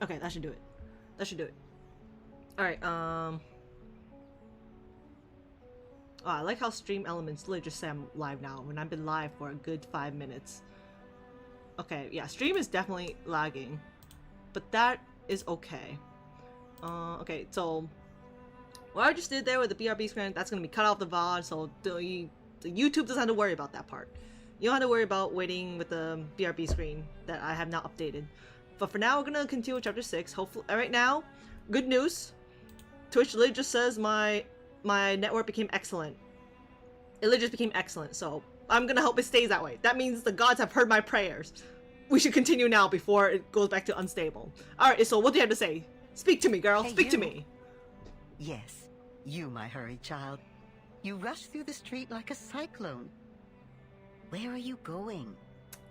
Okay, that should do it. That should do it. Alright, oh, I like how stream elements literally just say I'm live now when I've been live for a good 5 minutes. Okay, yeah, stream is definitely lagging, but that is okay. Okay, so what I just did there with the BRB screen, that's gonna be cut off the VOD, so the YouTube doesn't have to worry about that part. You don't have to worry about waiting with the BRB screen that I have not updated. But for now, we're gonna continue with chapter 6. Hopefully, right now, good news. Twitch literally just says my network became excellent. It literally just became excellent, so I'm gonna hope it stays that way. That means the gods have heard my prayers. We should continue now before it goes back to unstable. Alright, so what do you have to say? Speak to me, girl. Hey, Speak to you. me. Yes, you, my hurried child. You rushed through the street like a cyclone. Where are you going?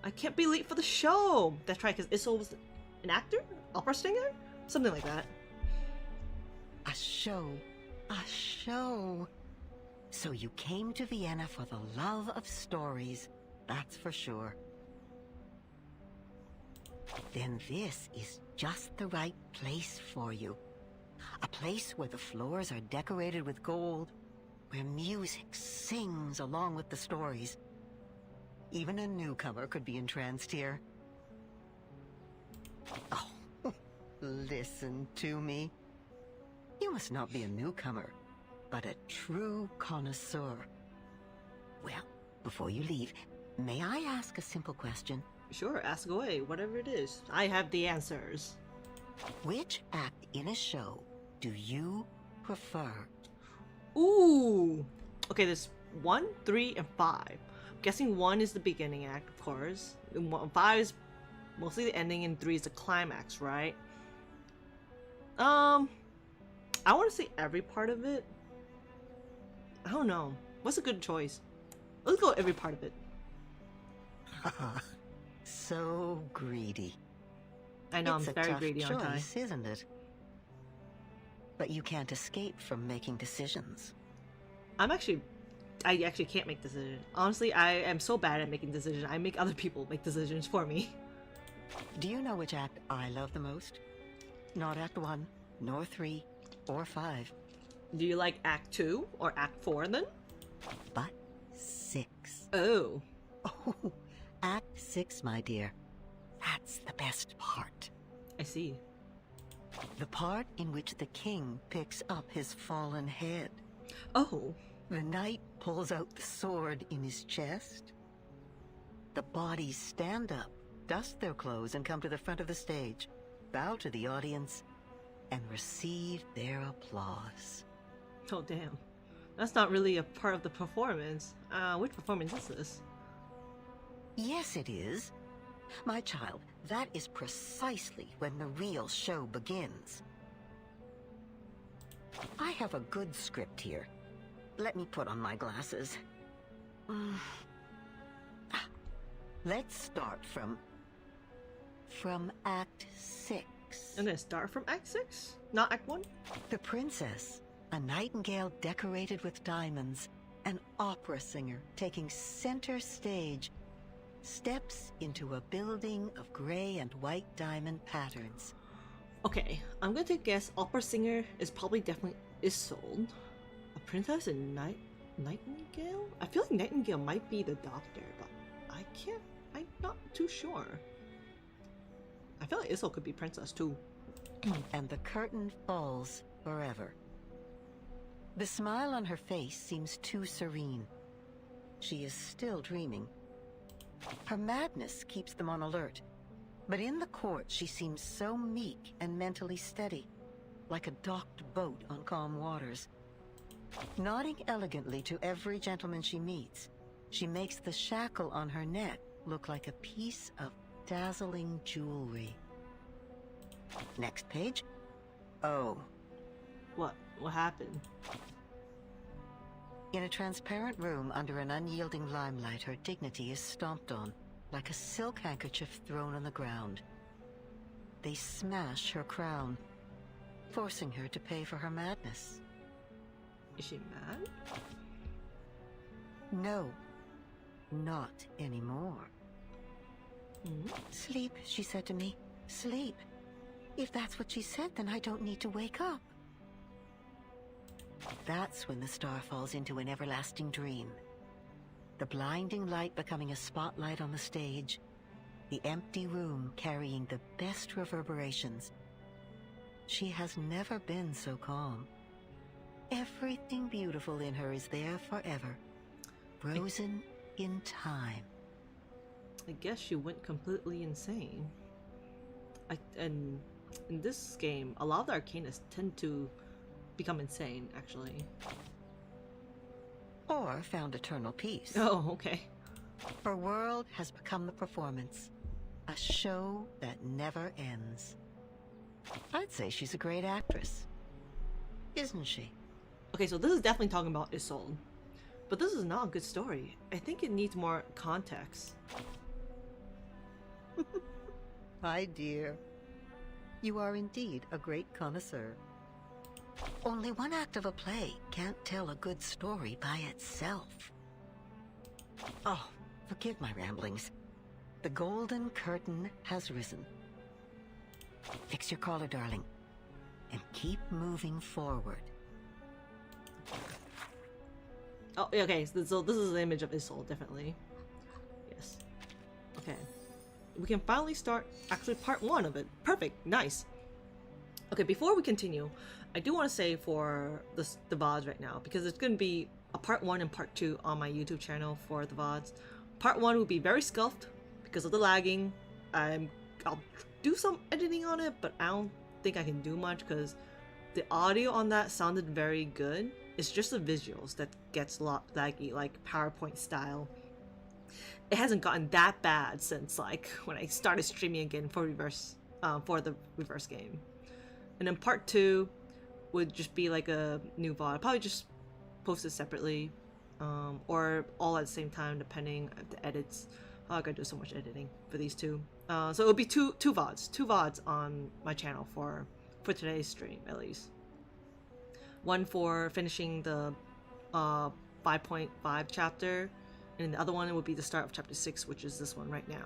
I can't be late for the show. That's right, because Issel was an actor? Opera singer? Something like that. A show. A show. So you came to Vienna for the love of stories, that's for sure. Then this is just the right place for you. A place where the floors are decorated with gold, where music sings along with the stories. Even a newcomer could be entranced here. Oh, listen to me. You must not be a newcomer, but a true connoisseur. Well, before you leave, may I ask a simple question? Sure, ask away, whatever it is. I have the answers. Which act in a show do you prefer? Ooh! Okay, there's 1, 3, and 5. I'm guessing 1 is the beginning act, of course. 5 is mostly the ending, and 3 is the climax, right? I want to see every part of it. I don't know. What's a good choice? Let's go every part of it. So greedy. I know, It's I'm a very tough greedy, aren't I? choice, isn't it? But you can't escape from making decisions. I actually can't make decisions. Honestly, I am so bad at making decisions. I make other people make decisions for me. Do you know which act I love the most? Not Act 1, nor 3, or 5. Do you like Act 2 or Act 4 then? But 6. Oh. Oh, Act 6, my dear. That's the best part. I see. The part in which the king picks up his fallen head. Oh. The knight pulls out the sword in his chest. The bodies stand up, dust their clothes, and come to the front of the stage, bow to the audience, and receive their applause. Oh, damn. That's not really a part of the performance. Which performance is this? Yes, it is. My child, that is precisely when the real show begins. I have a good script here. Let me put on my glasses. Let's start from Act 6. I'm gonna start from Act 6? Not Act 1? The princess, a nightingale decorated with diamonds, an opera singer taking center stage, steps into a building of gray and white diamond patterns. Okay, I'm gonna take a guess. Opera singer is probably definitely Isolde. A princess and Nightingale? I feel like Nightingale might be the doctor, but I'm not too sure. I feel like Isolde could be princess too. And the curtain falls forever. The smile on her face seems too serene. She is still dreaming. Her madness keeps them on alert, but in the court she seems so meek and mentally steady, like a docked boat on calm waters. Nodding elegantly to every gentleman she meets, she makes the shackle on her neck look like a piece of dazzling jewelry. Next page. Oh. What? What happened? In a transparent room under an unyielding limelight, her dignity is stomped on, like a silk handkerchief thrown on the ground. They smash her crown, forcing her to pay for her madness. Is she mad? No, not anymore. Mm-hmm. Sleep, she said to me. Sleep. If that's what she said, then I don't need to wake up. That's when the star falls into an everlasting dream. The blinding light becoming a spotlight on the stage. The empty room carrying the best reverberations. She has never been so calm. Everything beautiful in her is there forever. Frozen in time. I guess she went completely insane. And in this game, a lot of the arcanists tend to become insane, actually. Or found eternal peace. Oh, okay. Her world has become the performance. A show that never ends. I'd say she's a great actress. Isn't she? Okay, so this is definitely talking about Isolde. But this is not a good story. I think it needs more context. My dear, you are indeed a great connoisseur. Only one act of a play can't tell a good story by itself. Oh, forgive my ramblings. The golden curtain has risen. Fix your collar, darling, and keep moving forward. Oh, okay, so this is the image of Isolde, definitely. Yes. Okay. We can finally start, actually, part 1 of it. Perfect, nice. Okay, before we continue, I do want to say for the VODs right now, because it's going to be a part 1 and part 2 on my YouTube channel for the VODs. Part 1 will be very scuffed because of the lagging. I'll do some editing on it, but I don't think I can do much because the audio on that sounded very good. It's just the visuals that gets a lot laggy, like PowerPoint style. It hasn't gotten that bad since like when I started streaming again for the reverse game. And then part 2 would just be like a new VOD. I'll probably just post it separately, or all at the same time, depending on the edits. Oh, I gotta do so much editing for these two. So it'll be two VODs on my channel for today's stream, at least. One for finishing the 5.5 chapter, and the other one would be the start of chapter 6, which is this one right now.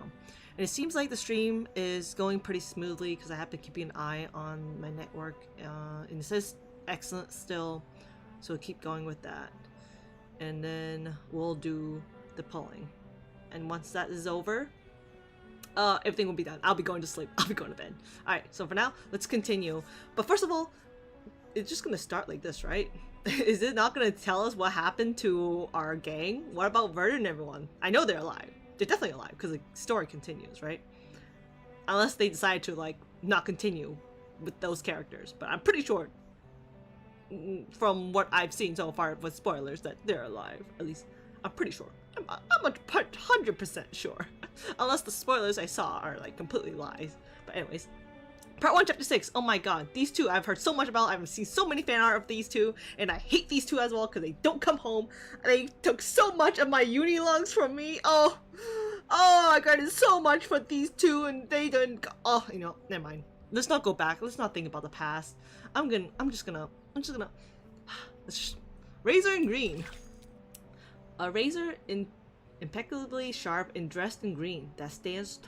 And it seems like the stream is going pretty smoothly because I have been keeping an eye on my network, and it says excellent still, so keep going with that. And then we'll do the polling, and once that is over, everything will be done. I'll be going to sleep. I'll be going to bed. Alright, so for now, let's continue. But first of all, it's just gonna start like this, right? Is it not gonna tell us what happened to our gang? What about Vernon and everyone? I know they're alive. They're definitely alive because the story continues, right? Unless they decide to like not continue with those characters, but I'm pretty sure from what I've seen so far with spoilers that they're alive. At least I'm pretty sure. I'm 100% sure. Unless the spoilers I saw are like completely lies. But anyways. Part 1, Chapter 6. Oh my god, these two I've heard so much about. I've seen so many fan art of these two, and I hate these two as well because they don't come home. They took so much of my uni logs from me. Oh, I got so much for these two, and they didn't. Oh, you know, never mind. Let's not go back. Let's not think about the past. I'm just gonna. Let's just Razor and Green. A razor impeccably sharp and dressed in green that stands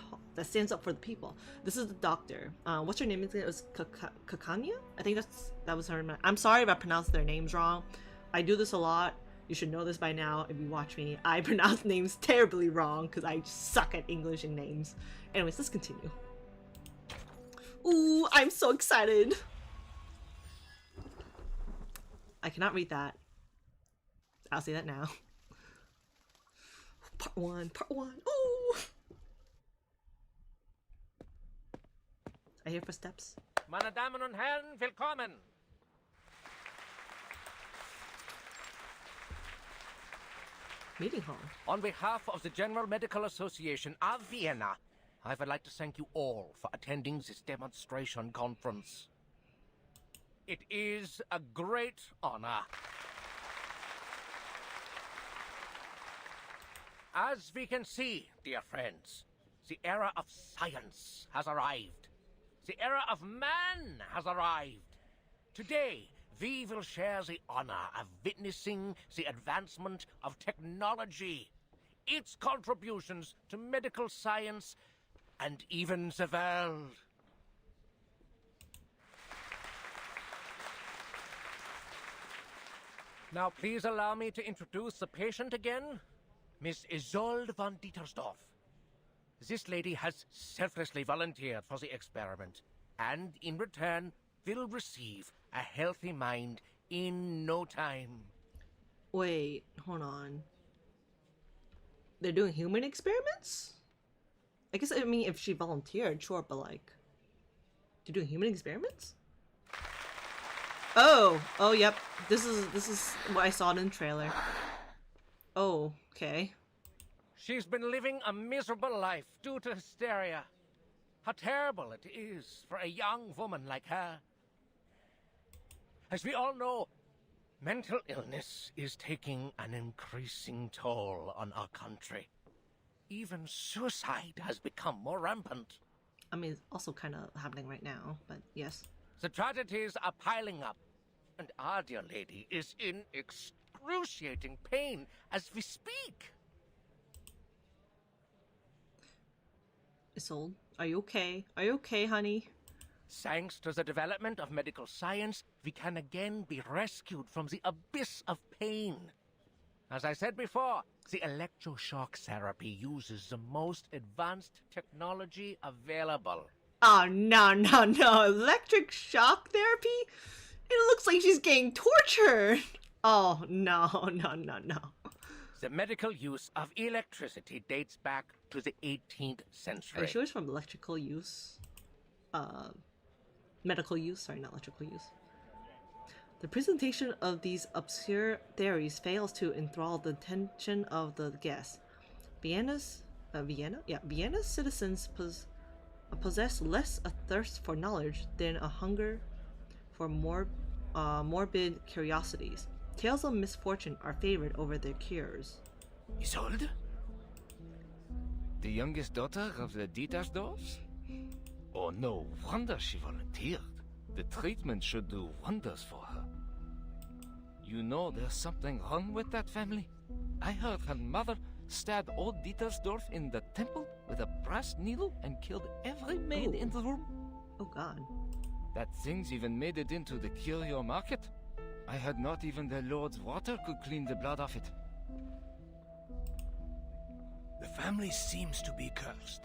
up for the people. This is the doctor. What's her name? It was Kakanya? I think that was her name. I'm sorry if I pronounced their names wrong. I do this a lot. You should know this by now if you watch me. I pronounce names terribly wrong because I suck at English and names. Anyways, let's continue. Ooh, I'm so excited. I cannot read that. I'll say that now. Part 1. Ooh! I hear footsteps. Meine Damen und Herren, willkommen! Meeting hall. On behalf of the General Medical Association of Vienna, I would like to thank you all for attending this demonstration conference. It is a great honor. As we can see, dear friends, the era of science has arrived. The era of man has arrived. Today, we will share the honor of witnessing the advancement of technology, its contributions to medical science, and even the world. Now, please allow me to introduce the patient again, Miss Isolde von Dietersdorf. This lady has selflessly volunteered for the experiment, and in return will receive a healthy mind in no time. Wait, hold on. They're doing human experiments? I guess, I mean, if she volunteered, sure, but like... They're doing human experiments? Oh! Oh, yep. This is what I saw in the trailer. Oh, okay. She's been living a miserable life due to hysteria. How terrible it is for a young woman like her. As we all know, mental illness is taking an increasing toll on our country. Even suicide has become more rampant. I mean, it's also kind of happening right now, but yes. The tragedies are piling up, and our dear lady is in excruciating pain as we speak. Isolde, are you okay? Are you okay, honey? Thanks to the development of medical science, we can again be rescued from the abyss of pain. As I said before, the electroshock therapy uses the most advanced technology available. Oh, no, no, no. Electric shock therapy? It looks like she's getting tortured. Oh, no, no, no, no. The medical use of electricity dates back to the 18th century. Are you sure it's from electrical use? Medical use? Sorry, not electrical use. The presentation of these obscure theories fails to enthrall the attention of the guests. Vienna's citizens possess less a thirst for knowledge than a hunger for morbid curiosities. Tales of misfortune are favored over their cures. Isolde? The youngest daughter of the Dietersdorfs? Oh, no wonder she volunteered. The treatment should do wonders for her. You know there's something wrong with that family? I heard her mother stabbed old Dietersdorf in the temple with a brass needle and killed every maid in the room. Oh god. That thing's even made it into the curio market. I heard not even the Lord's water could clean the blood off it. The family seems to be cursed.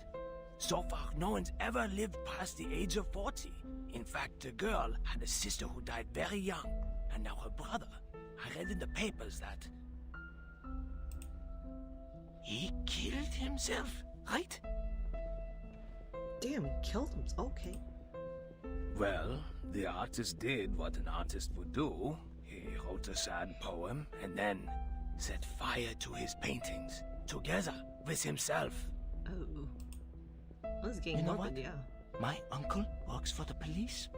So far, no one's ever lived past the age of 40. In fact, the girl had a sister who died very young, and now her brother. I read in the papers that he killed himself, right? Damn, he killed him. Okay. Well, the artist did what an artist would do. He wrote a sad poem and then set fire to his paintings, together with himself. Oh. This is getting You know morbid, what? yeah. My uncle works for the police.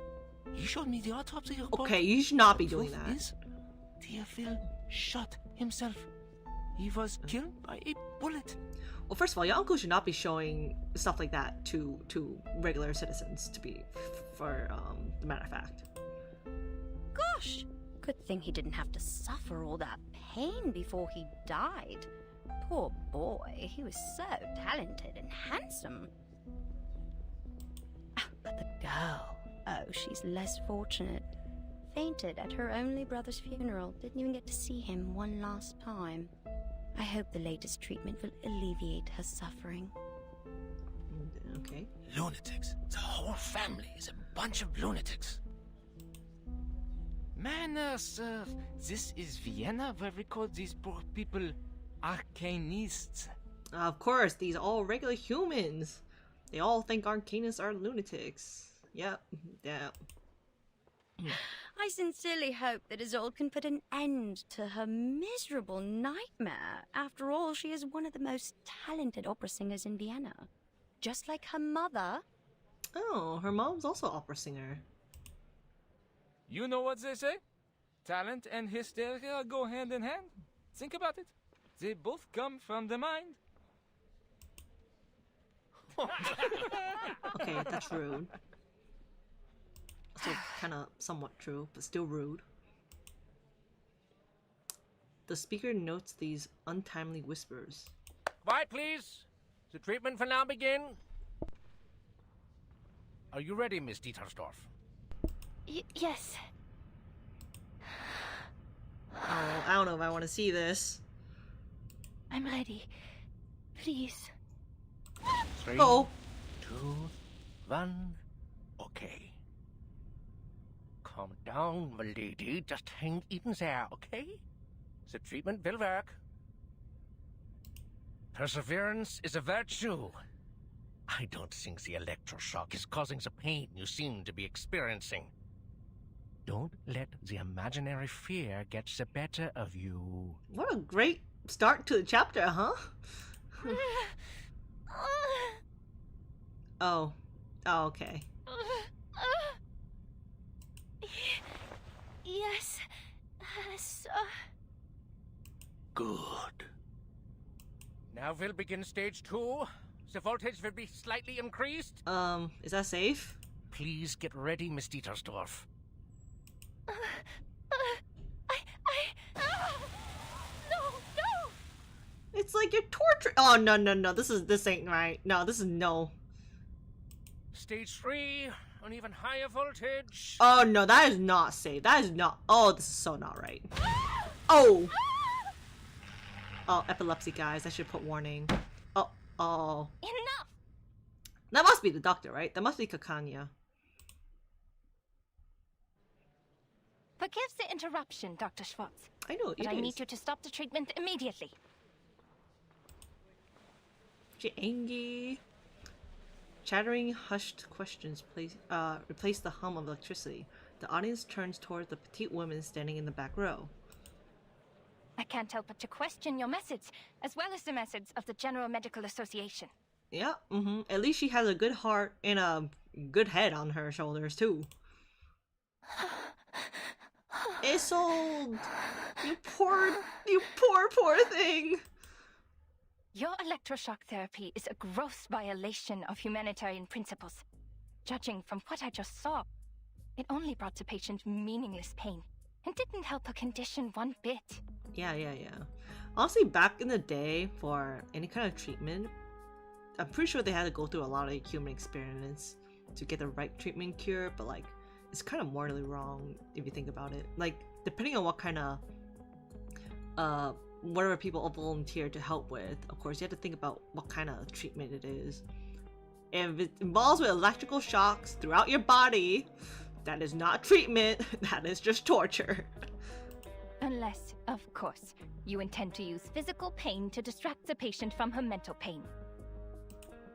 He showed me the autopsy report. Okay, you should not be The doing truth that. is, Theophil shot himself. He was killed by a bullet. Well, first of all, your uncle should not be showing stuff like that to regular citizens, to be, for the matter of fact. Gosh, good thing he didn't have to suffer all that pain before he died. Poor boy, he was so talented and handsome. But the girl, oh, she's less fortunate. Fainted at her only brother's funeral, didn't even get to see him one last time. I hope the latest treatment will alleviate her suffering. Okay. Lunatics. The whole family is a bunch of lunatics. Manners, sir. This is Vienna where we call these poor people arcanists. Of course, these are all regular humans. They all think arcanists are lunatics. Yep. Yep. I sincerely hope that Isolde can put an end to her miserable nightmare. After all, she is one of the most talented opera singers in Vienna. Just like her mother. Oh, her mom's also an opera singer. You know what they say? Talent and hysteria go hand in hand. Think about it. They both come from the mind. Okay, that's rude. So kind of somewhat true, but still rude. The speaker notes these untimely whispers. Quiet, please. The treatment will now begin. Are you ready, Miss Dietersdorf? Yes. Oh, I don't know if I want to see this. I'm ready. Please. 3, Oh. 2, 1. Okay. Calm down, my lady. Just hang in there, okay? The treatment will work. Perseverance is a virtue. I don't think the electroshock is causing the pain you seem to be experiencing. Don't let the imaginary fear get the better of you. What a great start to the chapter, huh? Oh. Oh, okay. Yes. So... Good. Now we'll begin stage 2. The voltage will be slightly increased. Is that safe? Please get ready, Miss Dietersdorf. No! It's like you're torturing. Oh, no. This ain't right. No, this is no. Stage 3, an even higher voltage. Oh, no, that is not safe. That is not. Oh, this is so not right. Oh. Oh, epilepsy, guys. I should put warning. Oh. Enough! That must be the doctor, right? That must be Kakanya. Forgive the interruption, Dr. Schwartz. I know, But I need you to stop the treatment immediately. Angie. Chattering, hushed questions replace the hum of electricity. The audience turns toward the petite woman standing in the back row. I can't help but to question your methods, as well as the methods of the General Medical Association. Yeah, At least she has a good heart and a good head on her shoulders, too. Isolde! You poor thing! Your electroshock therapy is a gross violation of humanitarian principles. Judging from what I just saw, it only brought the patient meaningless pain, and didn't help her condition one bit. Yeah. Honestly, back in the day, for any kind of treatment, I'm pretty sure they had to go through a lot of human experiments to get the right treatment cure, but like, it's kind of morally wrong if you think about it. Like, depending on what kind of, whatever people volunteer to help with, of course, you have to think about what kind of treatment it is. If it involves with electrical shocks throughout your body, that is not treatment, that is just torture. Unless, of course, you intend to use physical pain to distract the patient from her mental pain.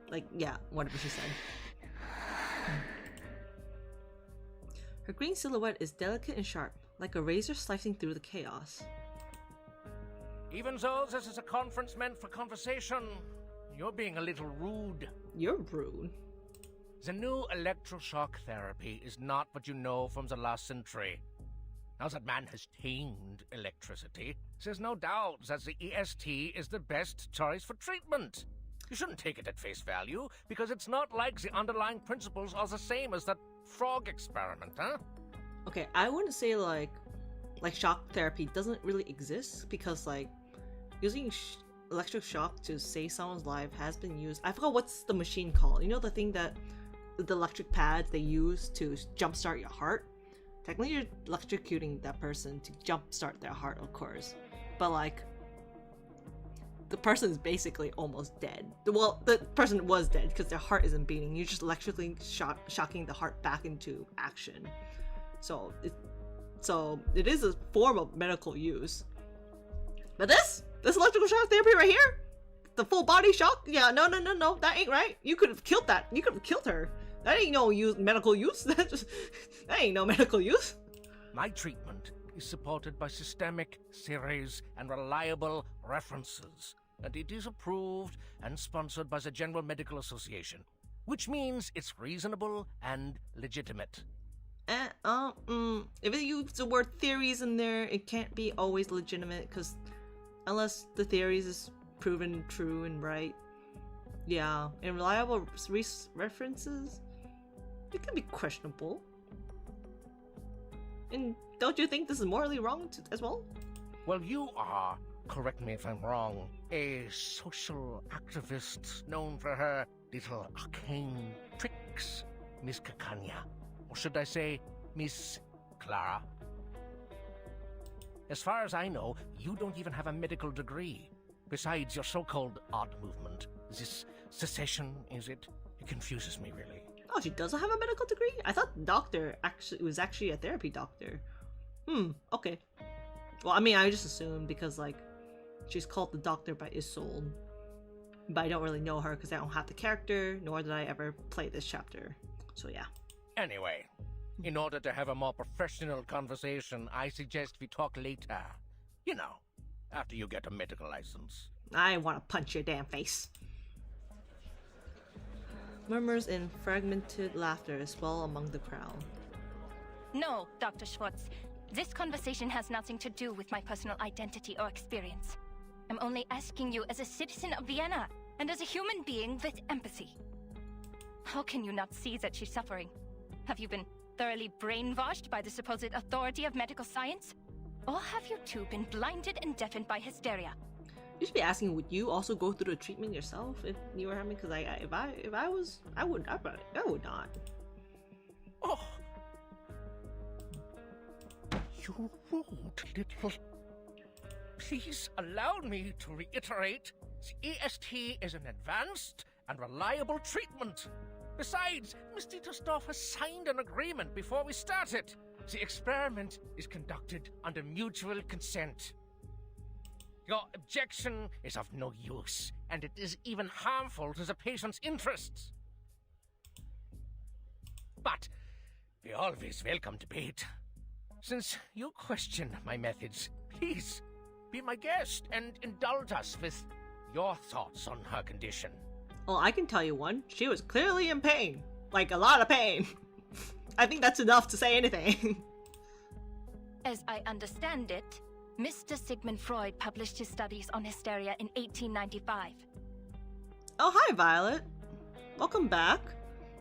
Like, yeah, whatever she said. Her green silhouette is delicate and sharp, like a razor slicing through the chaos. Even though this is a conference meant for conversation, you're being a little rude. You're rude. The new electroshock therapy is not what you know from the last century. Now that man has tamed electricity, there's no doubt that the EST is the best choice for treatment. You shouldn't take it at face value, because it's not like the underlying principles are the same as that frog experiment, huh? Okay, I wouldn't say like shock therapy doesn't really exist, because like using electric shock to save someone's life has been used. I forgot what's the machine called. You know, the thing that the electric pads they use to jumpstart your heart? Technically, you're electrocuting that person to jumpstart their heart, of course. But like, the person's basically almost dead. Well, the person was dead because their heart isn't beating. You're just electrically shocking the heart back into action. So it is a form of medical use. But this electrical shock therapy right here, the full body shock, yeah, no, that ain't right. You could have killed that. You could have killed her. That ain't no medical use. That ain't no medical use. My treatment is supported by systemic theories and reliable references, and it is approved and sponsored by the General Medical Association, which means it's reasonable and legitimate. If it uses the word theories in there, it can't be always legitimate, because unless the theories is proven true and right. Yeah, and reliable references, it can be questionable. And don't you think this is morally wrong as well? Well, you are, correct me if I'm wrong, a social activist known for her little arcane tricks, Miss Kakanya. Or should I say, Miss Clara? As far as I know, you don't even have a medical degree. Besides your so-called art movement. This secession, is it? It confuses me, really. Oh, she doesn't have a medical degree? I thought the doctor was actually a therapy doctor. Okay. Well, I mean, I just assumed because, like, she's called the Doctor by Isolde. But I don't really know her because I don't have the character, nor did I ever play this chapter. So, yeah. Anyway, in order to have a more professional conversation, I suggest we talk later. You know, after you get a medical license. I want to punch your damn face. Murmurs and fragmented laughter swell among the crowd. No, Dr. Schwartz. This conversation has nothing to do with my personal identity or experience. I'm only asking you as a citizen of Vienna, and as a human being with empathy. How can you not see that she's suffering? Have you been thoroughly brainwashed by the supposed authority of medical science? Or have you two been blinded and deafened by hysteria? You should be asking, would you also go through the treatment yourself if you were having? Because if I was, I would not. Oh, you rude little. Please allow me to reiterate: the EST is an advanced and reliable treatment. Besides, Miss Dietersdorf has signed an agreement before we started. The experiment is conducted under mutual consent. Your objection is of no use, and it is even harmful to the patient's interests. But we always welcome debate. Since you question my methods, please be my guest and indulge us with your thoughts on her condition. Well, I can tell you one. She was clearly in pain. Like, a lot of pain. I think that's enough to say anything. As I understand it, Mr. Sigmund Freud published his studies on hysteria in 1895. Oh, hi, Violet. Welcome back.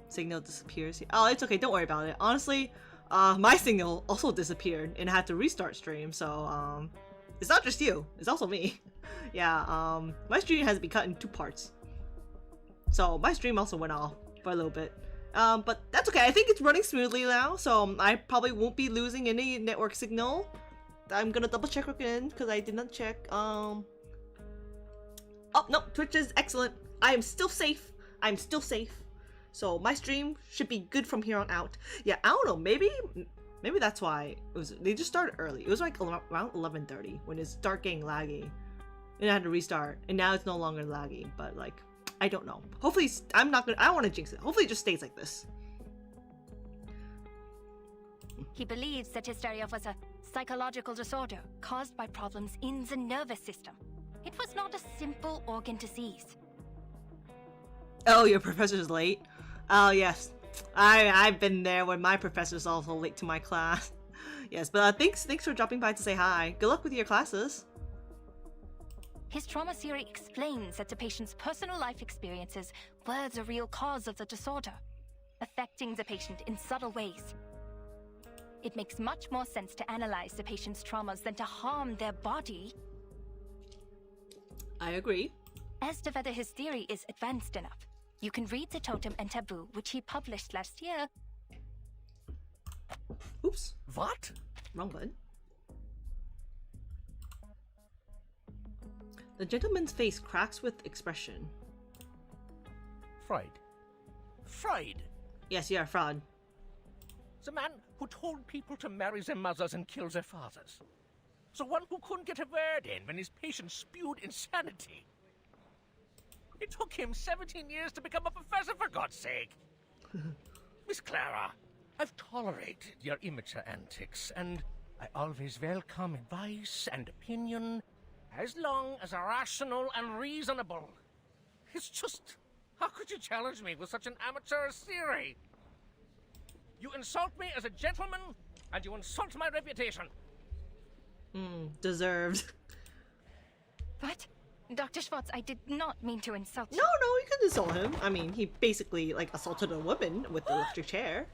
Signal disappears. Oh, it's okay. Don't worry about it. Honestly, my signal also disappeared and I had to restart stream. So, it's not just you. It's also me. Yeah, my stream has been cut in 2 parts. So, my stream also went off for a little bit. But that's okay. I think it's running smoothly now. So, I probably won't be losing any network signal. I'm gonna double check again because I did not check. Oh no, Twitch is excellent. I am still safe. I'm still safe. So my stream should be good from here on out. Yeah, I don't know. Maybe that's why it was. They just started early. It was like around 11:30 when it started getting laggy, and I had to restart. And now it's no longer laggy. But like, I don't know. Hopefully, I'm not gonna. I don't want to jinx it. Hopefully, it just stays like this. He believes that hysteria was a psychological disorder caused by problems in the nervous system. It was not a simple organ disease. Oh, your professor's late? Oh, yes. I've been there when my professor's also late to my class. Yes, but thanks for dropping by to say hi. Good luck with your classes. His trauma theory explains that the patient's personal life experiences were the real cause of the disorder, affecting the patient in subtle ways. It makes much more sense to analyze the patient's traumas than to harm their body. I agree. As to whether his theory is advanced enough, you can read The Totem and Taboo, which he published last year. Oops. What? Wrong button. The gentleman's face cracks with expression. Freud. Freud! Yes, you are fraud. The man who told people to marry their mothers and kill their fathers. The one who couldn't get a word in when his patients spewed insanity. It took him 17 years to become a professor, for God's sake. Miss Clara, I've tolerated your immature antics, and I always welcome advice and opinion, as long as rational and reasonable. It's just, how could you challenge me with such an amateur's theory? You insult me as a gentleman, and you insult my reputation. Deserved. What? Dr. Schwartz, I did not mean to insult you. No, you can insult him. I mean, he basically, like, assaulted a woman with the electric chair.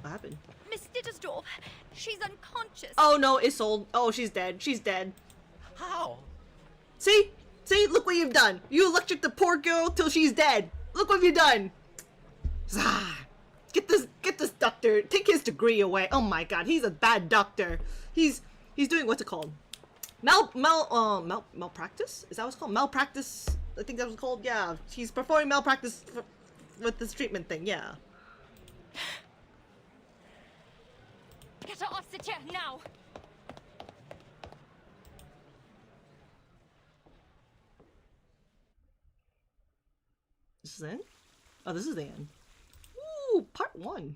What happened? Miss Dittersdorf, she's unconscious. Oh, no, Isolde. Oh, she's dead. She's dead. How? See? Look what you've done. You electric the poor girl till she's dead. Look what you've done. Get this doctor. Take his degree away. Oh my god, he's a bad doctor. He's He's doing what's it called? Malpractice? Is that what's called? Malpractice. I think that was called. Yeah, he's performing malpractice with this treatment thing. Yeah. Get her off the chair now! This is the end? Oh, this is the end. Ooh, part 1.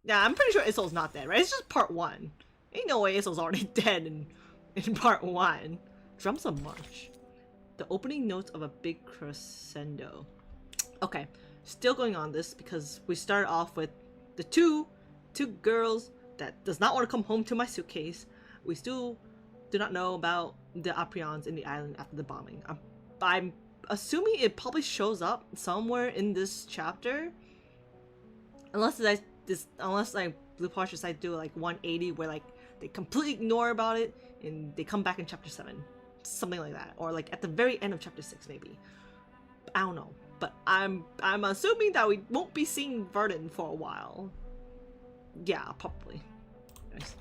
Yeah, I'm pretty sure Issol's not dead, right? It's just part 1. Ain't no way Issol's already dead in part 1. Drums of March. The opening notes of a big crescendo. Okay, still going on this because we started off with the two girls that does not want to come home to my suitcase. We still do not know about the Aprions in the island after the bombing. I'm assuming it probably shows up somewhere in this chapter, unless Blue Parch decide to do like 180 where like they completely ignore about it and they come back in chapter 7, something like that, or like at the very end of chapter 6 maybe. I don't know, but I'm assuming that we won't be seeing Verdun for a while. Yeah, probably. Nice.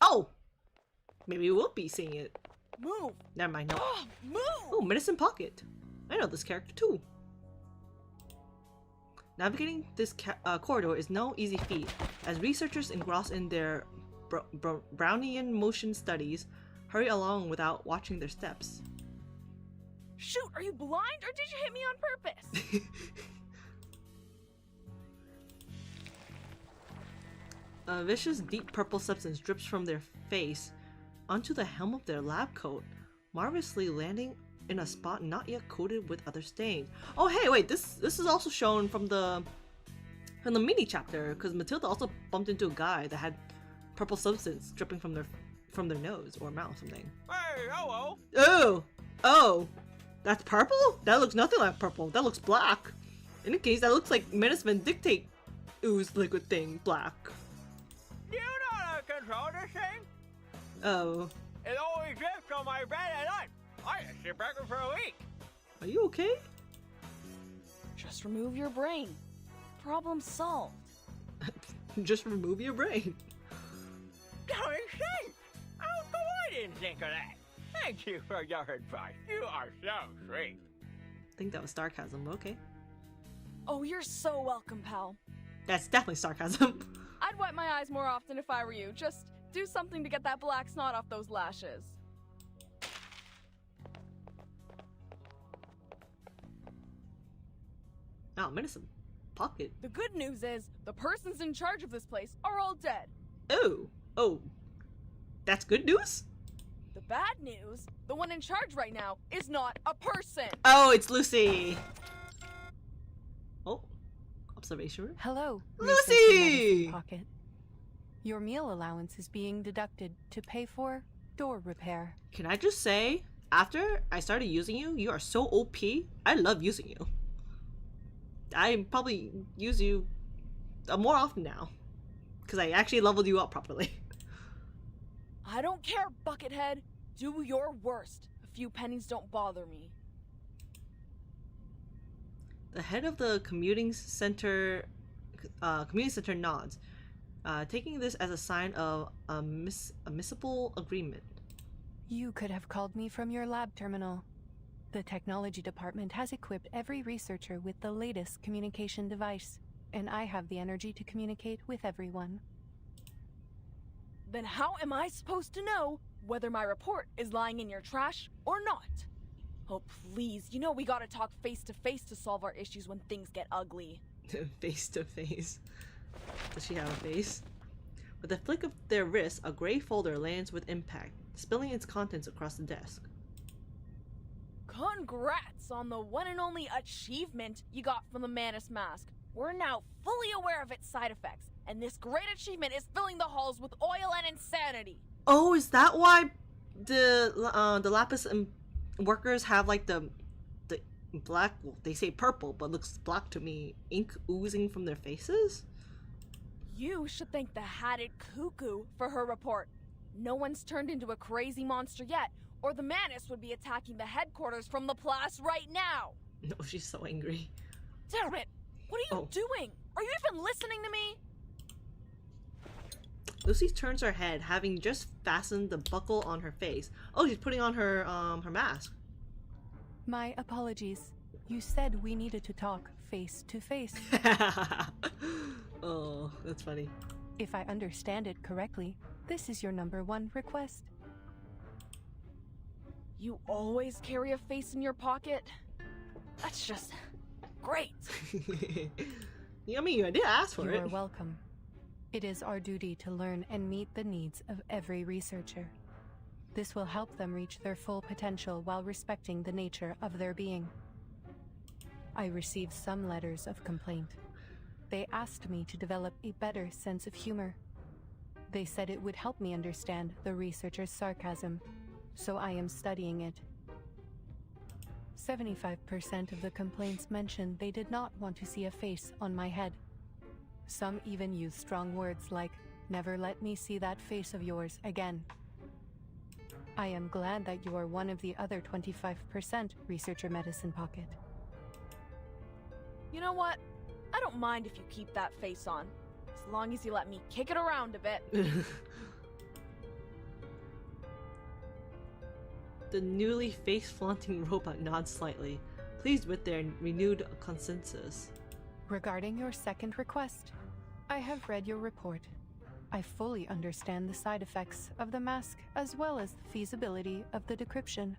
Oh! Maybe we will be seeing it. Move! Never mind, no. Move! Oh, Medicine Pocket. I know this character too. Navigating this corridor is no easy feat, as researchers engrossed in their Brownian motion studies hurry along without watching their steps. Shoot, are you blind or did you hit me on purpose? A vicious deep purple substance drips from their face onto the hem of their lab coat, marvelously landing in a spot not yet coated with other stains. Oh hey, wait, this is also shown from the mini chapter, because Matilda also bumped into a guy that had purple substance dripping from their nose or mouth or something. Hey, hello. Oh, that's purple? That looks nothing like purple. That looks black. In any case, that looks like Medicine Dictate ooze liquid thing, black. You know how to control this thing? Oh. It always drifts on my bed at night. I just sit back for a week. Are you okay? Just remove your brain. Problem solved. Just remove your brain. That makes sense. How come I didn't think of that? Thank you for your advice. You are so sweet. I think that was sarcasm, but okay. Oh, you're so welcome, pal. That's definitely sarcasm. I'd wipe my eyes more often if I were you. Just do something to get that black snot off those lashes. Oh, Medicine Pocket. The good news is, the persons in charge of this place are all dead. Oh. That's good news? The bad news, the one in charge right now is not a person. Oh, it's Lucy. Oh, observation room. Hello, Lucy! Researcher Medicine Pocket. Your meal allowance is being deducted to pay for door repair. Can I just say, after I started using you, you are so OP. I love using you. I probably use you more often now, because I actually leveled you up properly. I don't care, Buckethead. Do your worst. A few pennies don't bother me. The head of the community center nods, taking this as a sign of a miscible agreement. You could have called me from your lab terminal. The technology department has equipped every researcher with the latest communication device, and I have the energy to communicate with everyone. Then how am I supposed to know whether my report is lying in your trash or not? Oh, please, you know we gotta talk face to face to solve our issues when things get ugly. Face to face. Does she have a face? With a flick of their wrist, a gray folder lands with impact, spilling its contents across the desk. Congrats on the one and only achievement you got from the Manus Mask. We're now fully aware of its side effects, and this great achievement is filling the halls with oil and insanity. Oh, is that why the Lapis workers have like the black, well, they say purple, but looks black to me, ink oozing from their faces? You should thank the Hatted Cuckoo for her report. No one's turned into a crazy monster yet, or the Manus would be attacking the headquarters from the Place right now. No, she's so angry. Damn it! What are you doing? Are you even listening to me? Lucy turns her head, having just fastened the buckle on her face. Oh, she's putting on her mask. My apologies. You said we needed to talk face to face. Oh, that's funny. If I understand it correctly, this is your 1 request. You always carry a face in your pocket? That's just great. I mean, I did ask for it. You are welcome. It is our duty to learn and meet the needs of every researcher. This will help them reach their full potential while respecting the nature of their being. I received some letters of complaint. They asked me to develop a better sense of humor. They said it would help me understand the researcher's sarcasm, so I am studying it. 75% of the complaints mentioned they did not want to see a face on my head. Some even use strong words like, "Never let me see that face of yours again." I am glad that you are one of the other 25% researcher medicine pocket. You know what? I don't mind if you keep that face on, as long as you let me kick it around a bit. The newly face-flaunting robot nods slightly, pleased with their renewed consensus. Regarding your second request, I have read your report. I fully understand the side effects of the mask as well as the feasibility of the decryption.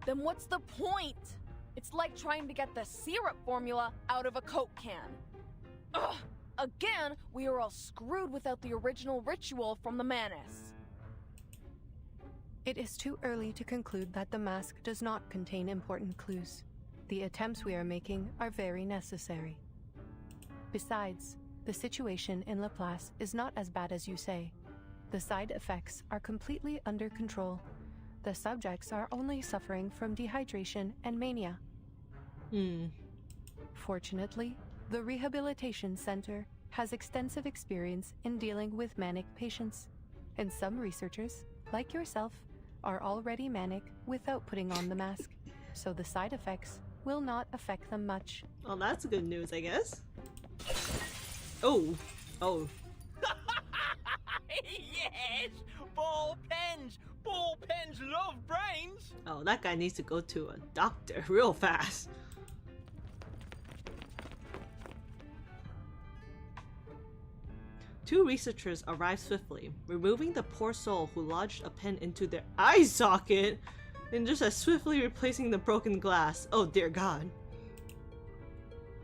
Then what's the point? It's like trying to get the syrup formula out of a Coke can. Ugh! Again, we are all screwed without the original ritual from the Manus. It is too early to conclude that the mask does not contain important clues. The attempts we are making are very necessary. Besides, the situation in Laplace is not as bad as you say. The side effects are completely under control. The subjects are only suffering from dehydration and mania. Fortunately, the Rehabilitation Center has extensive experience in dealing with manic patients, and some researchers, like yourself, are already manic without putting on the mask, so the side effects will not affect them much. Well, that's good news, I guess. Oh. Yes! Ball pens! Ball pens love brains! Oh, that guy needs to go to a doctor real fast. Two researchers arrive swiftly, removing the poor soul who lodged a pen into their eye socket and just as swiftly replacing the broken glass. Oh dear God.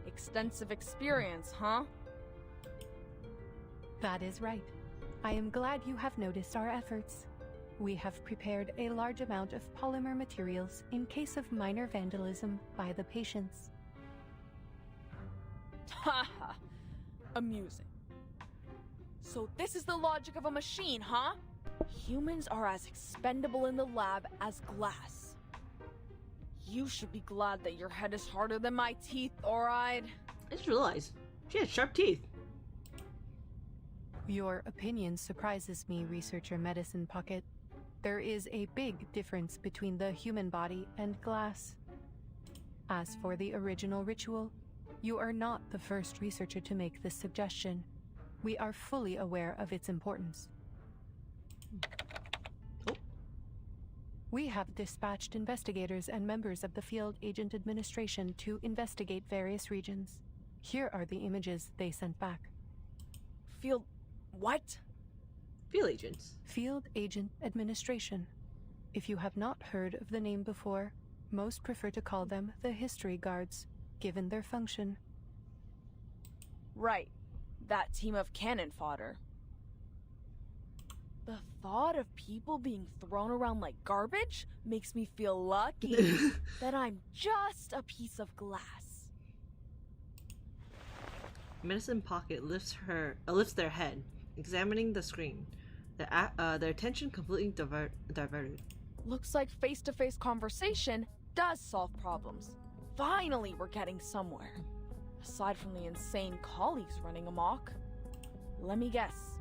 Extensive experience, huh? That is right. I am glad you have noticed our efforts. We have prepared a large amount of polymer materials in case of minor vandalism by the patients. Haha. Amusing. So this is the logic of a machine, huh? Humans are as expendable in the lab as glass. You should be glad that your head is harder than my teeth, alright? I just realized she has sharp teeth. Your opinion surprises me, Researcher Medicine Pocket. There is a big difference between the human body and glass. As for the original ritual, you are not the first researcher to make this suggestion. We are fully aware of its importance. We have dispatched investigators and members of the Field Agent Administration to investigate various regions. Here are the images they sent back. Field... what? Field agents. Field Agent Administration. If you have not heard of the name before, most prefer to call them the History Guards, given their function. Right. That team of cannon fodder. The thought of people being thrown around like garbage makes me feel lucky that I'm just a piece of glass. Medicine Pocket lifts their head, examining the screen. Their attention completely diverted. Looks like face-to-face conversation does solve problems. Finally, we're getting somewhere. Aside from the insane colleagues running amok. Let me guess.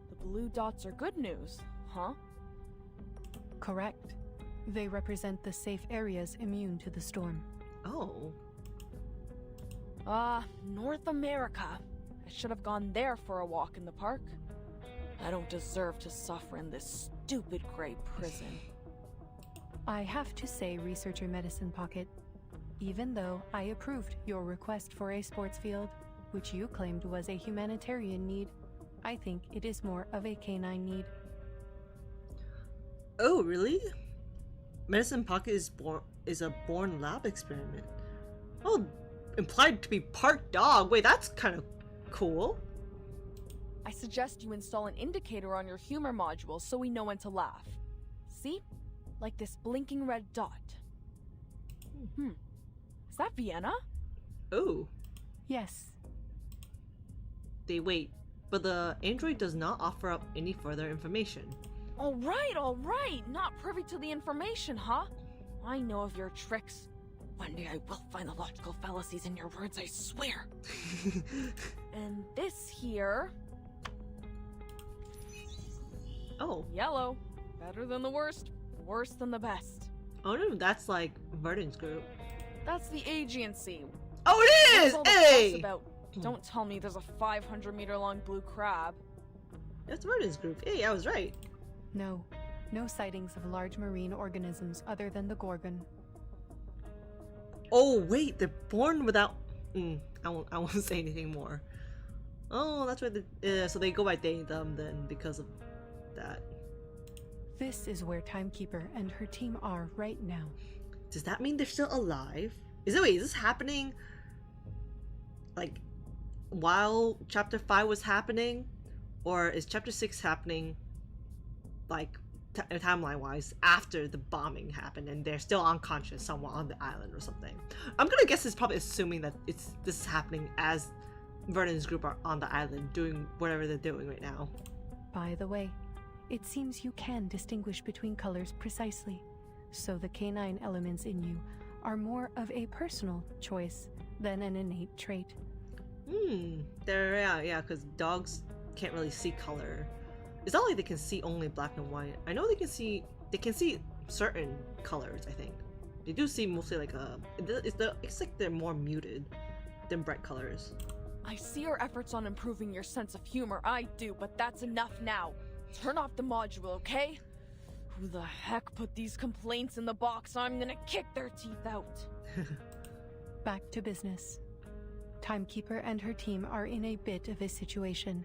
The blue dots are good news, huh? Correct. They represent the safe areas immune to the storm. Oh. North America. I should have gone there for a walk in the park. I don't deserve to suffer in this stupid gray prison. I have to say, Researcher Medicine Pocket, even though I approved your request for a sports field, which you claimed was a humanitarian need, I think it is more of a canine need. Oh, really? Medicine Pocket is a born lab experiment. Oh, implied to be part dog. Wait, that's kind of cool. I suggest you install an indicator on your humor module so we know when to laugh. See? Like this blinking red dot. Is that Vienna? Oh. Yes. Wait, but the android does not offer up any further information. All right. Not privy to the information, huh? I know of your tricks. One day I will find the logical fallacies in your words, I swear. And this here... Oh. Yellow. Better than the worst. Worse than the best. Oh no, that's like Verdon's group. That's the agency. Oh, it is! What's all the Hey! fuss about? Don't tell me there's a 500-meter long blue crab. That's Verdon's group. Hey, I was right. No. No sightings of large marine organisms other than the Gorgon. Oh, wait, they're born without... I won't say anything more. Oh, that's why so they go by they, them, then, because of that. This is where Timekeeper and her team are right now. Does that mean they're still alive? Is this happening, like, while Chapter 5 was happening? Or is Chapter 6 happening, like, timeline-wise, after the bombing happened and they're still unconscious somewhere on the island or something? I'm gonna guess it's probably assuming that this is happening as Verdon's group are on the island doing whatever they're doing right now. By the way, it seems you can distinguish between colors precisely, so the canine elements in you are more of a personal choice than an innate trait. Yeah, because dogs can't really see color. It's not like they can see only black and white. I know they can see certain colors, I think. They do see mostly like it's like they're more muted than bright colors. I see your efforts on improving your sense of humor, I do, but that's enough now. Turn off the module, okay? Who the heck put these complaints in the box? I'm gonna kick their teeth out. Back to business. Timekeeper and her team are in a bit of a situation.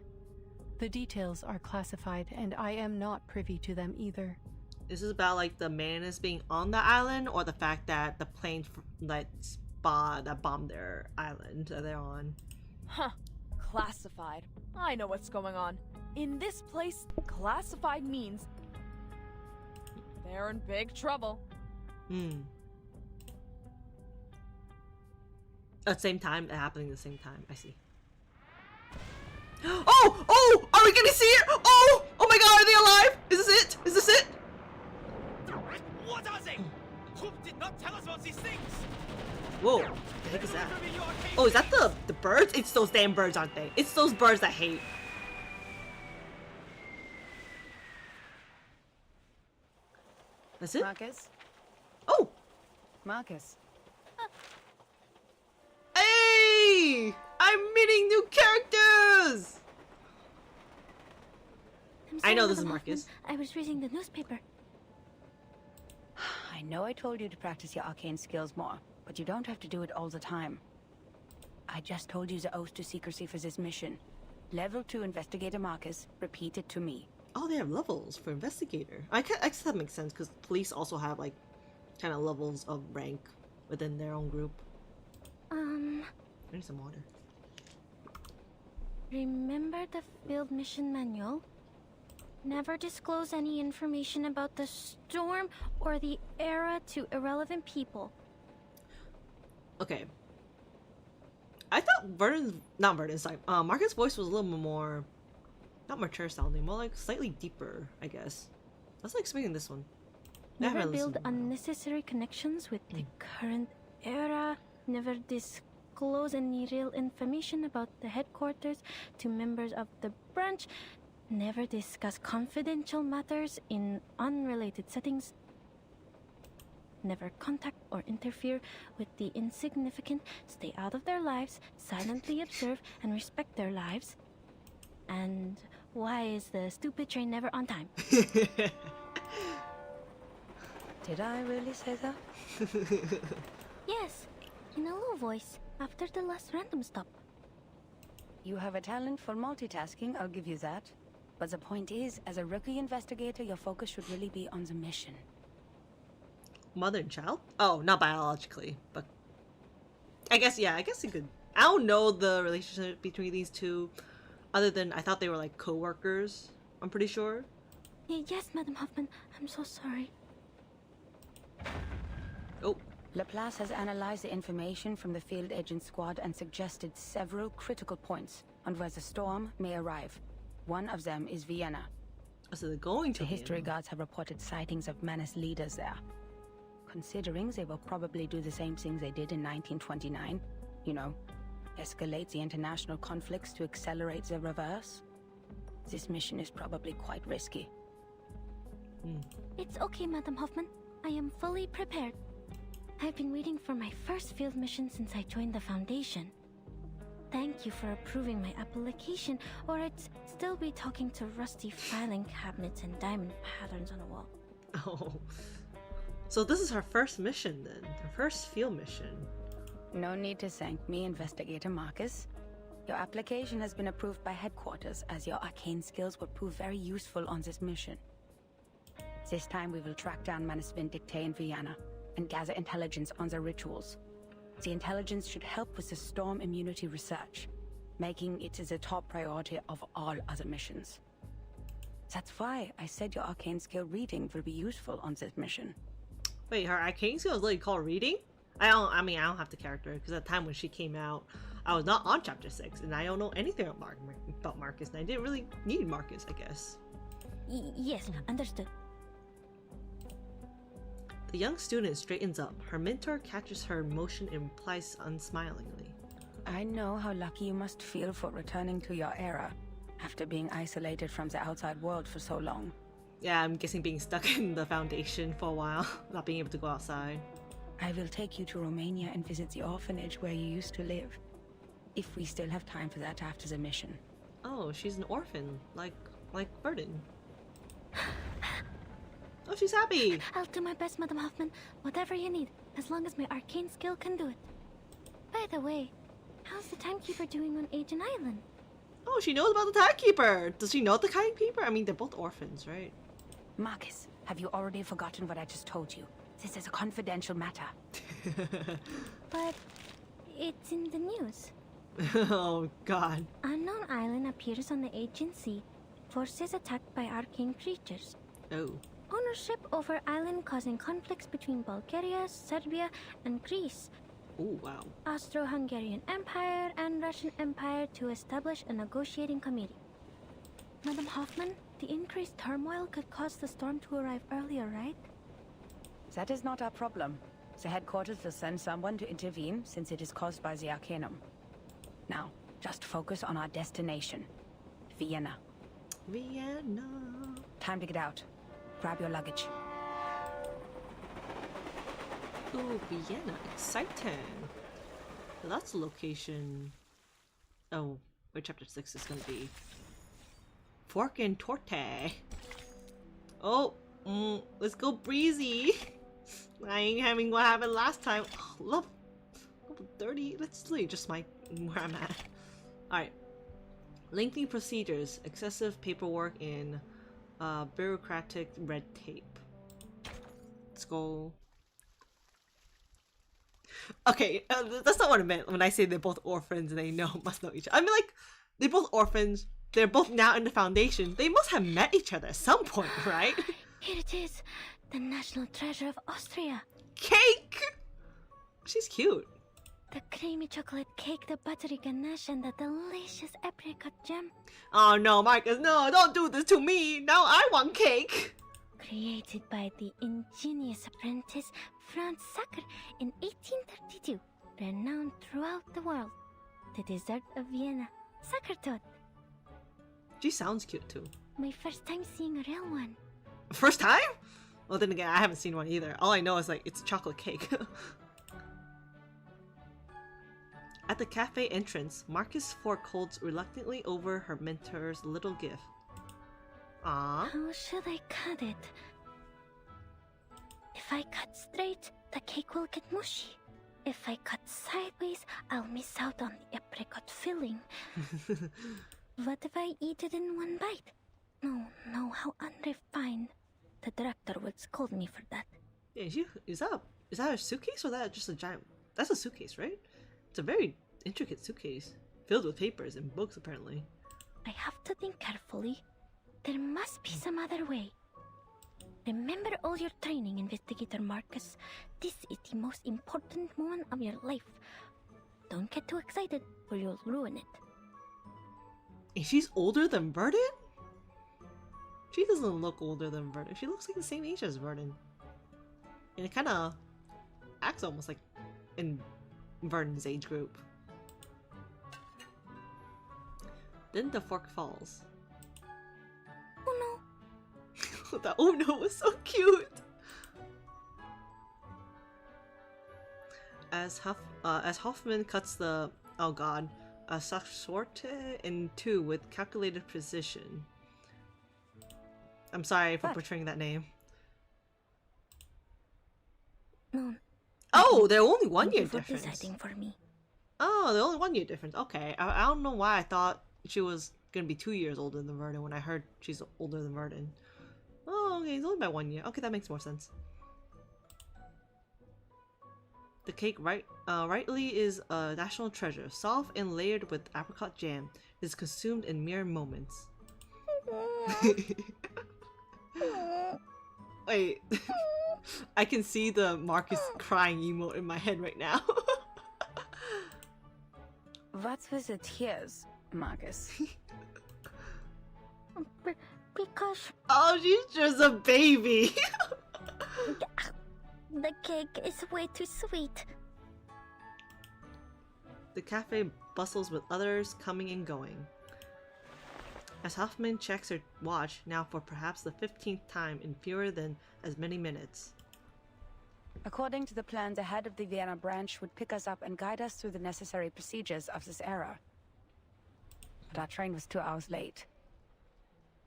The details are classified, and I am not privy to them either. This is about like the Manus being on the island, or the fact that the plane that bombed their island that they're on. Huh. Classified. I know what's going on. In this place, classified means they're in big trouble. At the same time, happening at the same time. I see. Oh! Are we gonna see it? Oh my God! Are they alive? Is this it? Is this it? What are they? Hoop did not tell us about these things. Whoa! What the heck is that? Oh, is that the birds? It's those damn birds, aren't they? It's those birds I hate. That's it? Marcus? Oh! Marcus. Hey! I'm meeting new characters! I know this is Marcus. I was reading the newspaper. I know I told you to practice your arcane skills more, but you don't have to do it all the time. I just told you the oath to secrecy for this mission. Level 2 Investigator Marcus, repeat it to me. Oh, they have levels for investigator. I guess that makes sense because police also have like kind of levels of rank within their own group. I need some water. Remember the field mission manual? Never disclose any information about the storm or the era to irrelevant people. Okay. I thought Marcus' voice was a little more, not mature sounding, more like slightly deeper, I guess. Let's like speaking this one. Never build unnecessary connections with the current era. Never disclose any real information about the headquarters to members of the branch. Never discuss confidential matters in unrelated settings. Never contact or interfere with the insignificant. Stay out of their lives. Silently observe and respect their lives. And why is the stupid train never on time? Did I really say that? Yes, in a low voice, after the last random stop. You have a talent for multitasking, I'll give you that. But the point is, as a rookie investigator, your focus should really be on the mission. Mother and child? Oh, not biologically, but I guess, yeah, I guess you could. I don't know the relationship between these two, other than I thought they were like co-workers, I'm pretty sure. Yes, Madam Hoffman, I'm so sorry. Oh. Laplace has analyzed the information from the field agent squad and suggested several critical points on where the storm may arrive. One of them is Vienna. So they're going to The history Vienna. guards have reported sightings of menace leaders there. Considering they will probably do the same things they did in 1929, you know, escalate the international conflicts to accelerate the reverse, this mission is probably quite risky. It's okay, Madam Hoffman. I am fully prepared. I've been waiting for my first field mission since I joined the Foundation. Thank you for approving my application, or I'd still be talking to rusty filing cabinets and diamond patterns on a wall. Oh. So this is her first mission then. Her first field mission. No need to thank me, Investigator Marcus. Your application has been approved by headquarters, as your arcane skills will prove very useful on this mission. This time we will track down Menace Vindictae in Vienna and gather intelligence on their rituals. The intelligence should help with the storm immunity research, making it the top priority of all other missions. That's why I said your arcane skill reading will be useful on this mission. Wait, her arcane skill is literally called reading? I don't have the character, because at the time when she came out, I was not on chapter 6, and I don't know anything about Marcus, and I didn't really need Marcus, I guess. Yes, understood. The young student straightens up. Her mentor catches her motion and replies unsmilingly. I know how lucky you must feel for returning to your era, after being isolated from the outside world for so long. Yeah, I'm guessing being stuck in the Foundation for a while, not being able to go outside. I will take you to Romania and visit the orphanage where you used to live. If we still have time for that after the mission. Oh, she's an orphan, like Burden. Oh, she's happy! I'll do my best, Madam Hoffman. Whatever you need, as long as my arcane skill can do it. By the way, how's the timekeeper doing on Agent Island? Oh, she knows about the timekeeper! Does she know the timekeeper? I mean, they're both orphans, right? Marcus, have you already forgotten what I just told you? This is a confidential matter. But it's in the news. Oh, God. Unknown Island appears on the agency. Forces attacked by arcane creatures. Oh. Ownership over island causing conflicts between Bulgaria, Serbia, and Greece. Oh, wow. Austro-Hungarian Empire and Russian Empire to establish a negotiating committee. Madam Hoffman, the increased turmoil could cause the storm to arrive earlier, right? That is not our problem. The headquarters will send someone to intervene since it is caused by the Arcanum. Now, just focus on our destination. Vienna. Vienna. Time to get out. Grab your luggage. Ooh, Vienna. Exciting. Well, that's the location. Oh, where chapter 6 is gonna be. Fork and Torte. Oh, let's go breezy. I ain't having what happened last time. Oh, level 30. That's literally just where I'm at. Alright. Lengthy procedures, excessive paperwork, and bureaucratic red tape. Let's go. Okay, that's not what I meant when I say they're both orphans and they must know each other. I mean, like, they're both orphans. They're both now in the Foundation. They must have met each other at some point, right? Here it is. The national treasure of Austria. Cake! She's cute. The creamy chocolate cake, the buttery ganache, and the delicious apricot jam. Oh no, Marcus, no, don't do this to me. Now I want cake. Created by the ingenious apprentice Franz Sacker in 1832, renowned throughout the world. The dessert of Vienna, Sackertot. She sounds cute too. My first time seeing a real one. First time? Well, then again, I haven't seen one either. All I know is like it's a chocolate cake. At the cafe entrance, Marcus Fork holds reluctantly over her mentor's little gift. Ah. How should I cut it? If I cut straight, the cake will get mushy. If I cut sideways, I'll miss out on the apricot filling. What if I eat it in one bite? No, how unrefined. The director would scold me for that. Yeah, is that a suitcase or that just a giant? That's a suitcase, right? It's a very intricate suitcase filled with papers and books, apparently. I have to think carefully. There must be some other way. Remember all your training, Investigator Marcus. This is the most important moment of your life. Don't get too excited or you'll ruin it. And she's older than Vernon? She doesn't look older than Vernon. She looks like the same age as Vernon. And it kind of acts almost like in Vernon's age group. Then the fork falls. Oh no. That oh no was so cute. As Hoffman cuts the sorte in two with calculated precision. I'm sorry for butchering that name. No. Oh, they're only 1 year Thank you for difference. deciding for me. Oh, they're only 1 year difference. Okay, I don't know why I thought she was gonna be 2 years older than Vernon when I heard she's older than Vernon. Oh, okay, it's only by 1 year. Okay, that makes more sense. The cake rightly is a national treasure, soft and layered with apricot jam. It is consumed in mere moments. Wait, I can see the Marcus crying emote in my head right now. What's with the tears, Marcus? Because Oh, she's just a baby. the cake is way too sweet. The cafe bustles with others coming and going. As Hoffman checks her watch, now for perhaps the 15th time in fewer than as many minutes. According to the plan, the head of the Vienna branch would pick us up and guide us through the necessary procedures of this era. But our train was 2 hours late.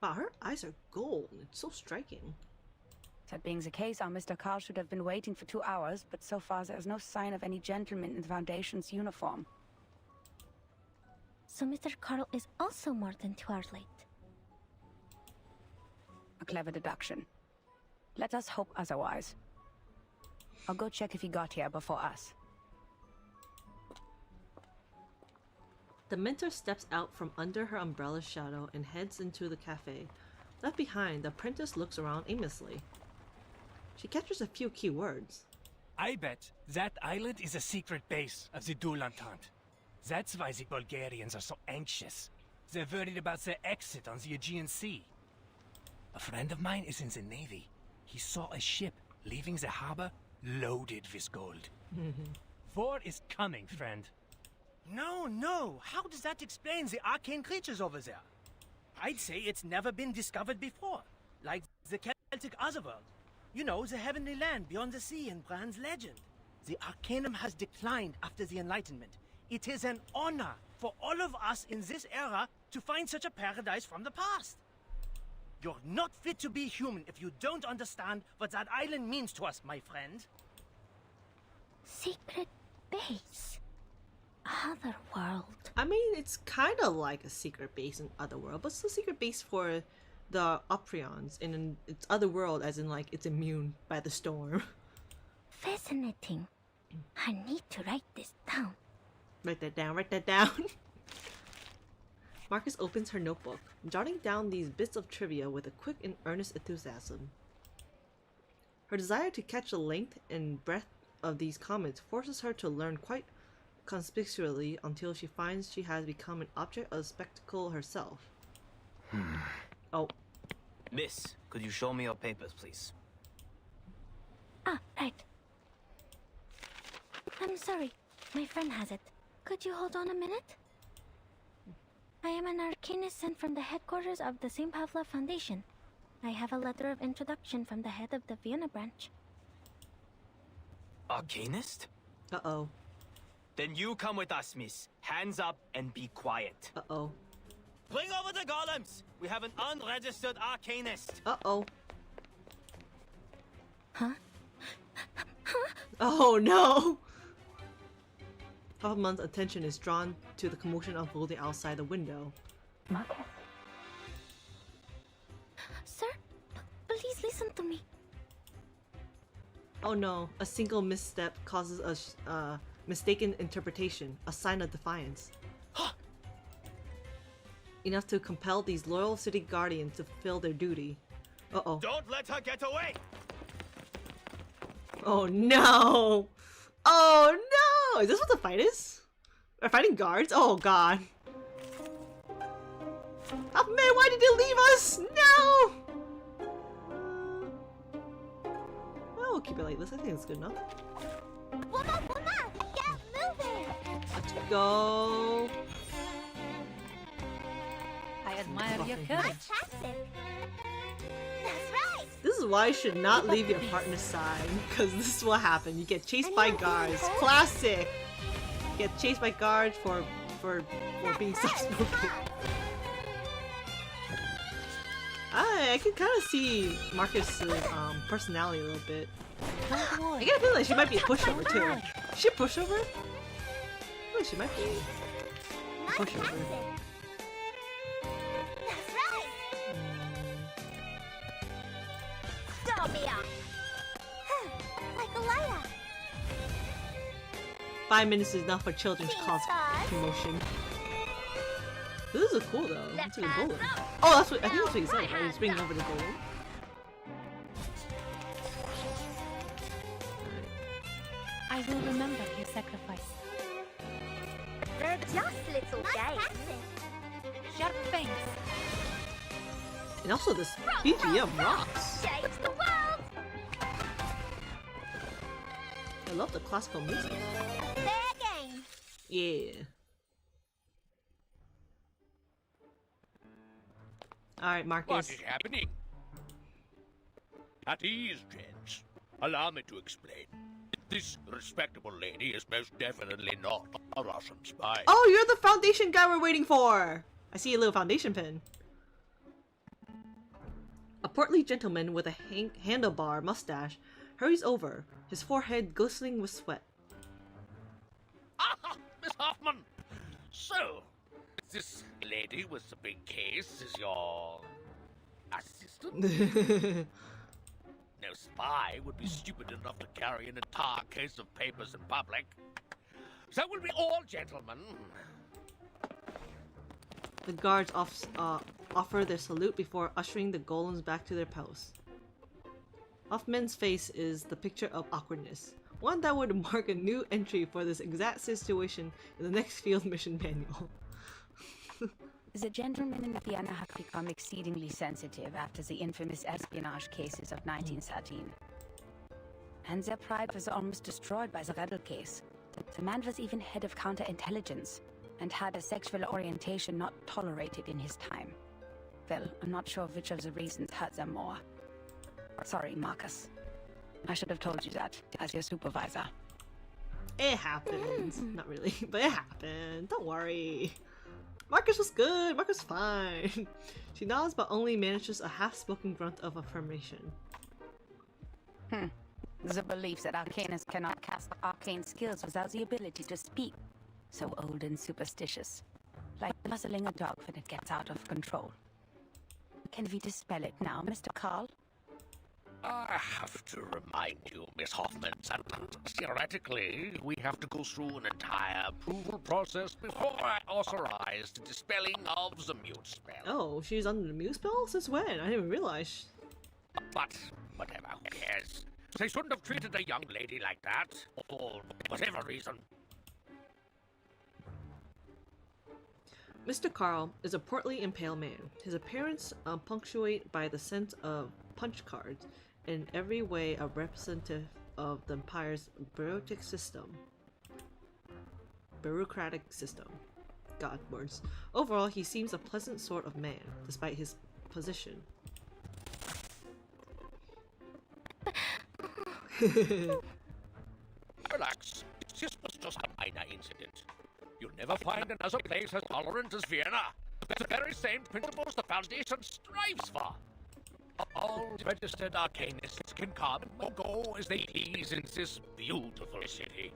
Wow, her eyes are gold. It's so striking. That being the case, our Mr. Carl should have been waiting for 2 hours, but so far there is no sign of any gentleman in the Foundation's uniform. So Mr. Carl is also more than 2 hours late. A clever deduction. Let us hope otherwise. I'll go check if he got here before us. The mentor steps out from under her umbrella's shadow and heads into the cafe. Left behind, the apprentice looks around aimlessly. She catches a few key words. I bet that island is a secret base of the Dual Entente. That's why the Bulgarians are so anxious. They're worried about their exit on the Aegean Sea. A friend of mine is in the Navy. He saw a ship leaving the harbor loaded with gold. War is coming, friend. No. How does that explain the arcane creatures over there? I'd say it's never been discovered before. Like the Celtic Otherworld. You know, the heavenly land beyond the sea in Bran's legend. The Arcanum has declined after the Enlightenment. It is an honor for all of us in this era to find such a paradise from the past. You're not fit to be human if you don't understand what that island means to us, my friend. Secret base. Otherworld. I mean, it's kind of like a secret base in Otherworld, but it's a secret base for the Oprions, and in its Otherworld, as in like it's immune by the storm. Fascinating. I need to write this down. Write that down, write that down. Marcus opens her notebook, jotting down these bits of trivia with a quick and earnest enthusiasm. Her desire to catch the length and breadth of these comments forces her to learn quite conspicuously until she finds she has become an object of spectacle herself. Oh. Miss, could you show me your papers, please? Ah, right. I'm sorry. My friend has it. Could you hold on a minute? I am an arcanist sent from the headquarters of the St. Pavlov Foundation. I have a letter of introduction from the head of the Vienna branch. Arcanist? Uh-oh. Then you come with us, miss. Hands up and be quiet. Uh-oh. Bring over the golems! We have an unregistered arcanist. Uh-oh. Huh? Oh no! Hoffman's attention is drawn to the commotion unfolding outside the window. Marcus? Sir, please listen to me. Oh no, a single misstep causes a mistaken interpretation, a sign of defiance. Enough to compel these loyal city guardians to fulfill their duty. Uh-oh. Don't let her get away! Oh no! Oh no! Is this what the fight is? We're fighting guards? Oh god. Oh man, why did you leave us? No! Well, we'll keep it like this. I think it's good enough. Woman, get moving! Let's go. I admire your courage. Fantastic! That's right! This is why you should not leave your partner's side, because this is what happened. You get chased by guards. Classic! You get chased by guards for being soft-spoken. I can kind of see Marcus's personality a little bit. I get a feeling like she might be a pushover too. Is she a pushover? Oh, she might be a pushover. That's right! Dobia! Like a lighter. 5 minutes is enough for children to cause commotion. This is cool though. It's a good golem. Oh, that's what I think that's what he said. Right? He's bringing over the golem. I will remember your sacrifice. They're just little games. Sharp fangs. And also this BGM rocks. Change the world! I love the classical music. Fair game! Yeah. Alright, Marcus. What is happening? At ease, gents. Allow me to explain. This respectable lady is most definitely not a Russian spy. Oh, you're the foundation guy we're waiting for! I see a little foundation pin. A portly gentleman with a handlebar mustache hurries over, his forehead glistening with sweat. Ah, Miss Hoffman! So, this lady with the big case is your assistant? No spy would be stupid enough to carry an entire case of papers in public. So will be all, gentlemen. The guards offer their salute before ushering the golems back to their posts. Hoffman's face is the picture of awkwardness, one that would mark a new entry for this exact situation in the next field mission manual. The gentlemen in Vienna have become exceedingly sensitive after the infamous espionage cases of 1913. And their pride was almost destroyed by the rebel case. The man was even head of counterintelligence, and had a sexual orientation not tolerated in his time. Well, I'm not sure which of the reasons hurt them more. Sorry, Marcus. I should have told you that, as your supervisor. It happens. Not really, but it happened. Don't worry. Marcus was good. Marcus was fine. She nods but only manages a half-spoken grunt of affirmation. The belief that arcanists cannot cast arcane skills without the ability to speak. So old and superstitious. Like muzzling a dog when it gets out of control. Can we dispel it now, Mr. Carl? I have to remind you, Miss Hoffman, that theoretically, we have to go through an entire approval process before I authorize the dispelling of the mute spell. Oh, she's under the mute spell? Since when? I didn't even realize. But, whatever, who cares? They shouldn't have treated a young lady like that, for whatever reason. Mr. Carl is a portly and pale man. His appearance punctuated by the scent of punch cards, in every way a representative of the Empire's bureaucratic system. God, words. Overall, he seems a pleasant sort of man, despite his position. Relax. This was just a minor incident. You'll never find another place as tolerant as Vienna. The very same principles the Foundation strives for. All registered arcanists can come or go as they please in this beautiful city.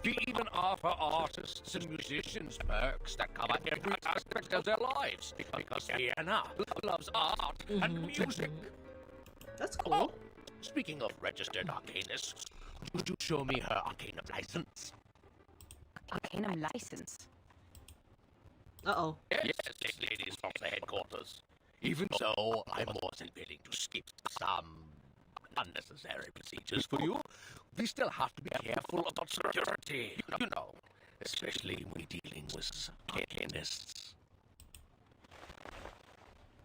We even offer artists and musicians perks that cover every aspect of their lives, because Vienna loves art and music. That's cool. Oh, speaking of registered arcanists, would you show me her arcanum license? Arcanum license? Uh-oh. Yes, ladies from the headquarters. Even so, I'm more than willing to skip some unnecessary procedures for you. We still have to be careful about security, you know, especially when dealing with arcanists.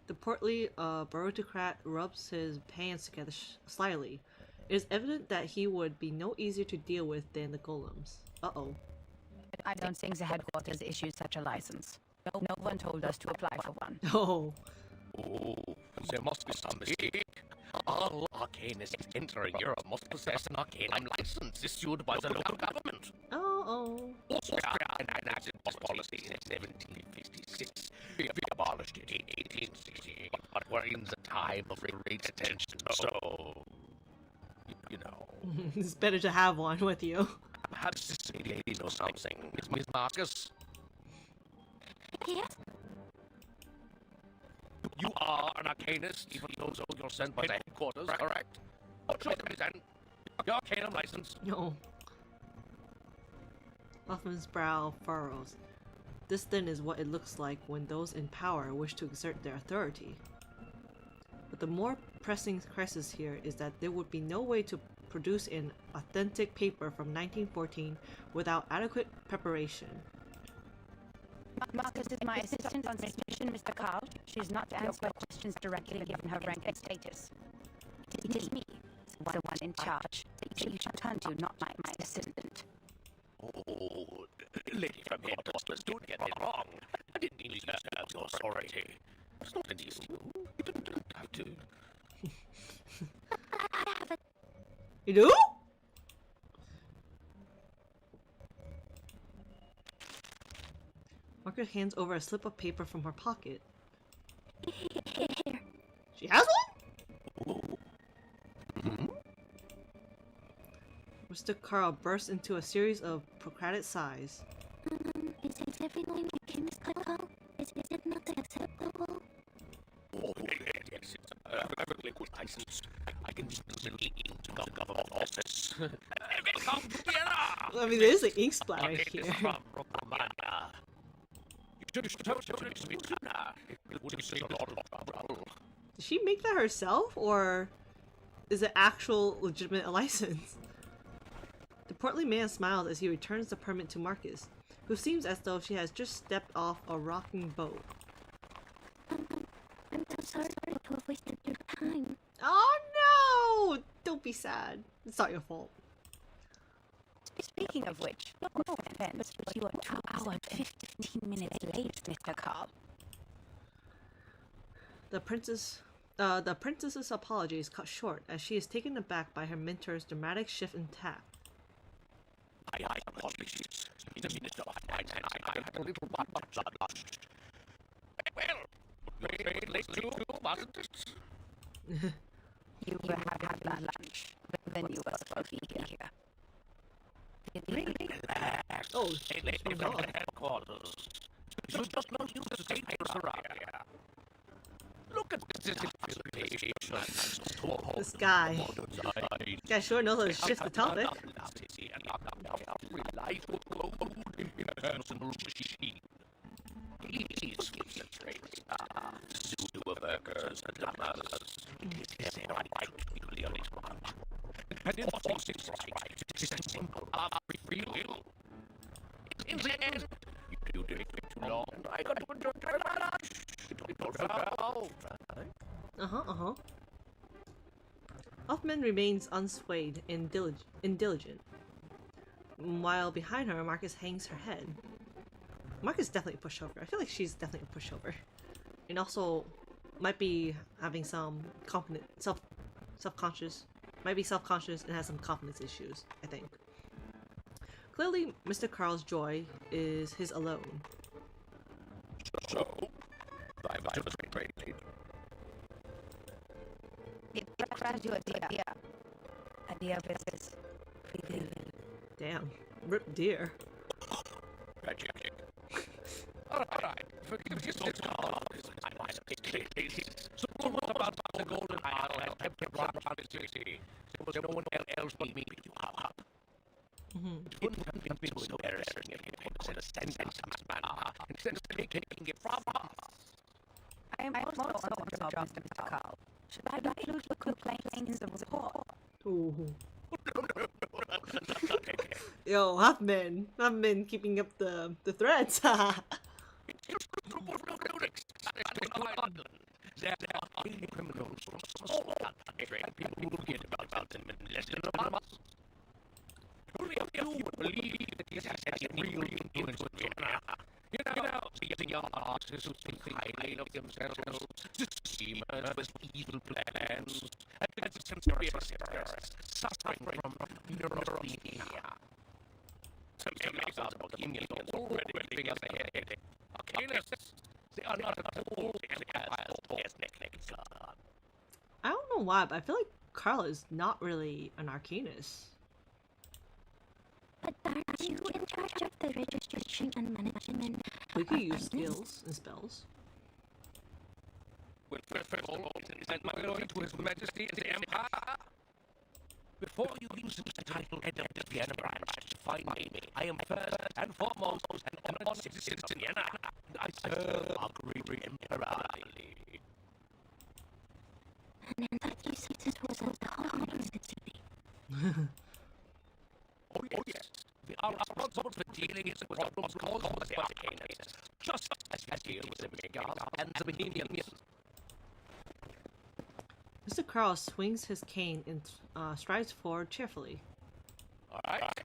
The portly bureaucrat rubs his hands together slyly. It is evident that he would be no easier to deal with than the golems. Uh-oh. I don't think the headquarters issued such a license. No one told us to apply for one. Oh. Oh, there must be some mistake. All arcanists entering Europe must possess an arcanum license issued by the local government. Oh. Austria enacted this policy in 1756. We abolished it in 1860, but we're in the time of great attention, so... You know... It's better to have one with you. Perhaps this lady knows something. Miss Marcus? Yes? You are an arcanist, even though you're sent by the headquarters, correct? Oh, show me then. Your arcanum license. No. Hoffman's brow furrows. This then is what it looks like when those in power wish to exert their authority. But the more pressing crisis here is that there would be no way to produce an authentic paper from 1914 without adequate preparation. Marcus is my assistant on this mission, Mr. Carl. She is not to answer questions directly given her rank and status. It is me, the one in charge, that you should turn to, not my assistant. Oh, lady from headquarters, don't get me wrong. I didn't mean to use your authority. It's not an issue. You don't have to. I have it. You do? Margaret hands over a slip of paper from her pocket. Here. She has one? Mr. Carl bursts into a series of procratic sighs. Is everything okay, Mr. Carl? Is it not acceptable? Oh, yes, it's a perfectly good license. I can easily into the government office. Welcome to Vienna! I mean, there's an ink splatter here. From Romania. You should totally speak to her. It would save a lot of trouble. Did she make that herself, or is it actual legitimate license? The portly man smiles as he returns the permit to Marcus, who seems as though she has just stepped off a rocking boat. I'm so sorry to have wasted your time. Oh no! Don't be sad. It's not your fault. Speaking of which, no offense, but you are 2 hours and 15 minutes late, Mr. Carl. The princess's apology is cut short as she is taken aback by her mentor's dramatic shift in tact. I apologize. In a minute of time, I had a little bit of lunch. Well, very late too, wasn't it? You were having lunch, but then you were supposed to be here. Relax. Oh, lady from the headquarters. You just don't use the papers around here. Look at this investigation. This guy. This guy sure knows how to shift the topic. Life will go in a personal machine. Please concentrate. Pseudo workers and others. It's not right to clearly lunch. And enforcing right is a symbol of free will. In the end, you did it too long. I got to enjoy my lunch. It all fell out. Hoffman remains unswayed and diligent. While behind her, Marcus hangs her head. Marcus definitely a pushover. I feel like she's definitely a pushover. And also might be having some self-conscious Might be self-conscious and has some confidence issues, I think. Clearly, Mr. Carl's joy is his alone. So, I great. It describes your idea versus reveal. Damn. Rip deer. Tragic. Alright, forgive me so so what about the Golden Isle and Tempted Rock City? There was no one else but me to help. It wouldn't have been so embarrassing if you had sent some manner instead of taking it from us. I am also on the job, Mr. Carl. Should I include the complaints in the report? Ooh. Yo, Huffman keeping up the threads. There are many criminals from all over the country, and people forget about them in less than a month. Only a few would believe that this has any real influence on Vienna. You know, the young artists who think highly of themselves, schemers with evil plans, and conspiracy theorists suffering from neurasthenia. Some members of the Bohemians already living up ahead. Arcanists, they are not at all as necklace. I don't know why, but I feel like Carl is not really an Arcanist. But aren't you in charge of the registration and management? We could use skills and spells. Well, first of all, present my glory to His Majesty and the Empire. Before you use the title head of the Vienna branch to find me, I am first and foremost an honored citizen of Vienna. I serve our great Emperor. And I thought you said this was a whole city. Oh yes, we are responsible for dealing with the problems caused by the Arcanists, just as we deal with the Megars and the Bohemians. Mr. Carl swings his cane and strides forward cheerfully. Alright,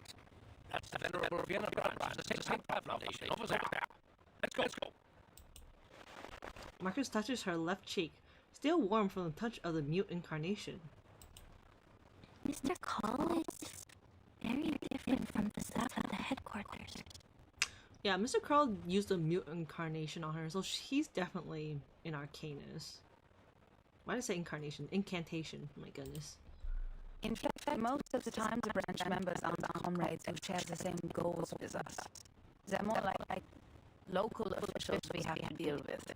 that's the Venerable Vienna branch, the St. Foundation over there. Let's go. Marcus touches her left cheek, still warm from the touch of the mute incarnation. Mr. Carl is very different from the staff at the headquarters. Yeah, Mr. Carl used a mute incarnation on her, so he's definitely an Arcanist. Why did I say incarnation? Incantation. Oh my goodness. In fact, most of the time the branch members aren't comrades who share the same goals as us. They're more like local officials we have to deal with.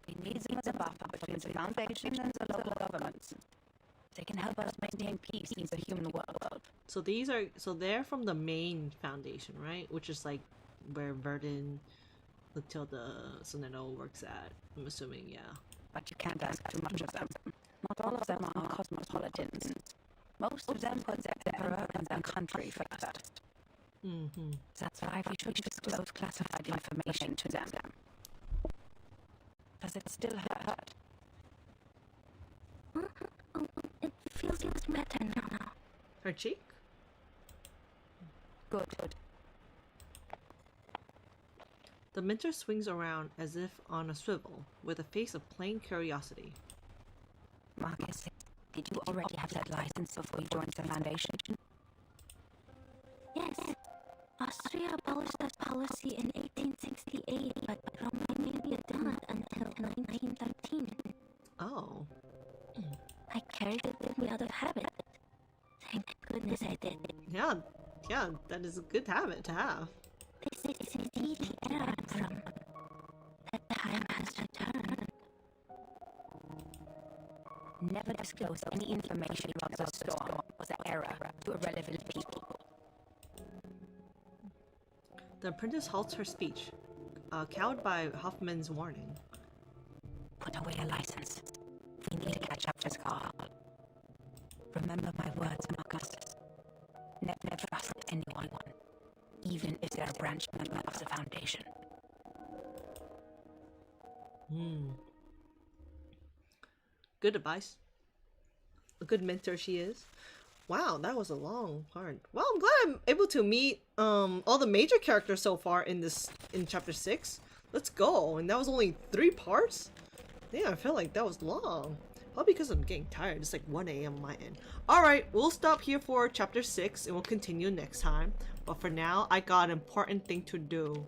We need them as a buffer between the Foundation and the local governments. They can help us maintain peace in the human world. So they're from the main Foundation, right? Which is like where Verdun, Matilda, Soneno works at. I'm assuming, yeah. But you can't ask too much of them. Not all of them are cosmopolitans. Most of them put their emperor and their country first. That's why we should disclose classified information to them. Does it still hurt? Oh, it feels better now. Her cheek? Good. The mentor swings around as if on a swivel, with a face of plain curiosity. Marcus, did you already have that license before you joined the Foundation? Yes. Austria abolished that policy in 1868, but Romania did not until 1913. Oh. I carried it with me out of habit. Thank goodness I did. Yeah, that is a good habit to have. This is indeed the era I'm from. That time has returned. Never disclose any information about the storm or the era to irrelevant people. The apprentice halts her speech, cowed by Hoffman's warning. Put away your license. We need to catch up with Carl. Remember my words, Marcus. Never trust anyone, even if they're a branch member of the Foundation. Good advice. A good mentor she is. Wow, that was a long part. Well, I'm glad I'm able to meet all the major characters so far in chapter 6. Let's go. And that was only 3 parts? Yeah, I feel like that was long. Probably because I'm getting tired. It's like 1 a.m. on my end. Alright, we'll stop here for chapter 6 and we'll continue next time. But for now, I got an important thing to do.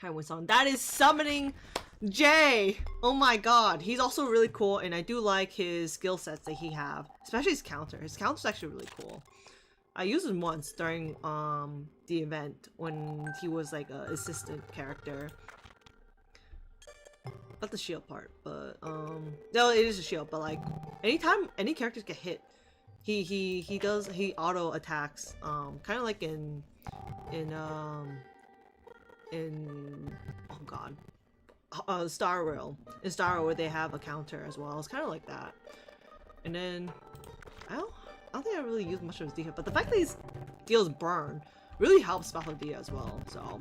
That is summoning Jay! Oh my god, he's also really cool and I do like his skill sets that he have. Especially his counter. His counter's actually really cool. I used him once during the event when he was like an assistant character. Not the shield part, but no, it is a shield, but like anytime any characters get hit, he auto attacks, kind of like in oh god, Star Rail. In Star Rail where they have a counter as well. It's kind of like that. And then I don't think I really use much of his defense, but the fact that he deals burn really helps Dia as well. So.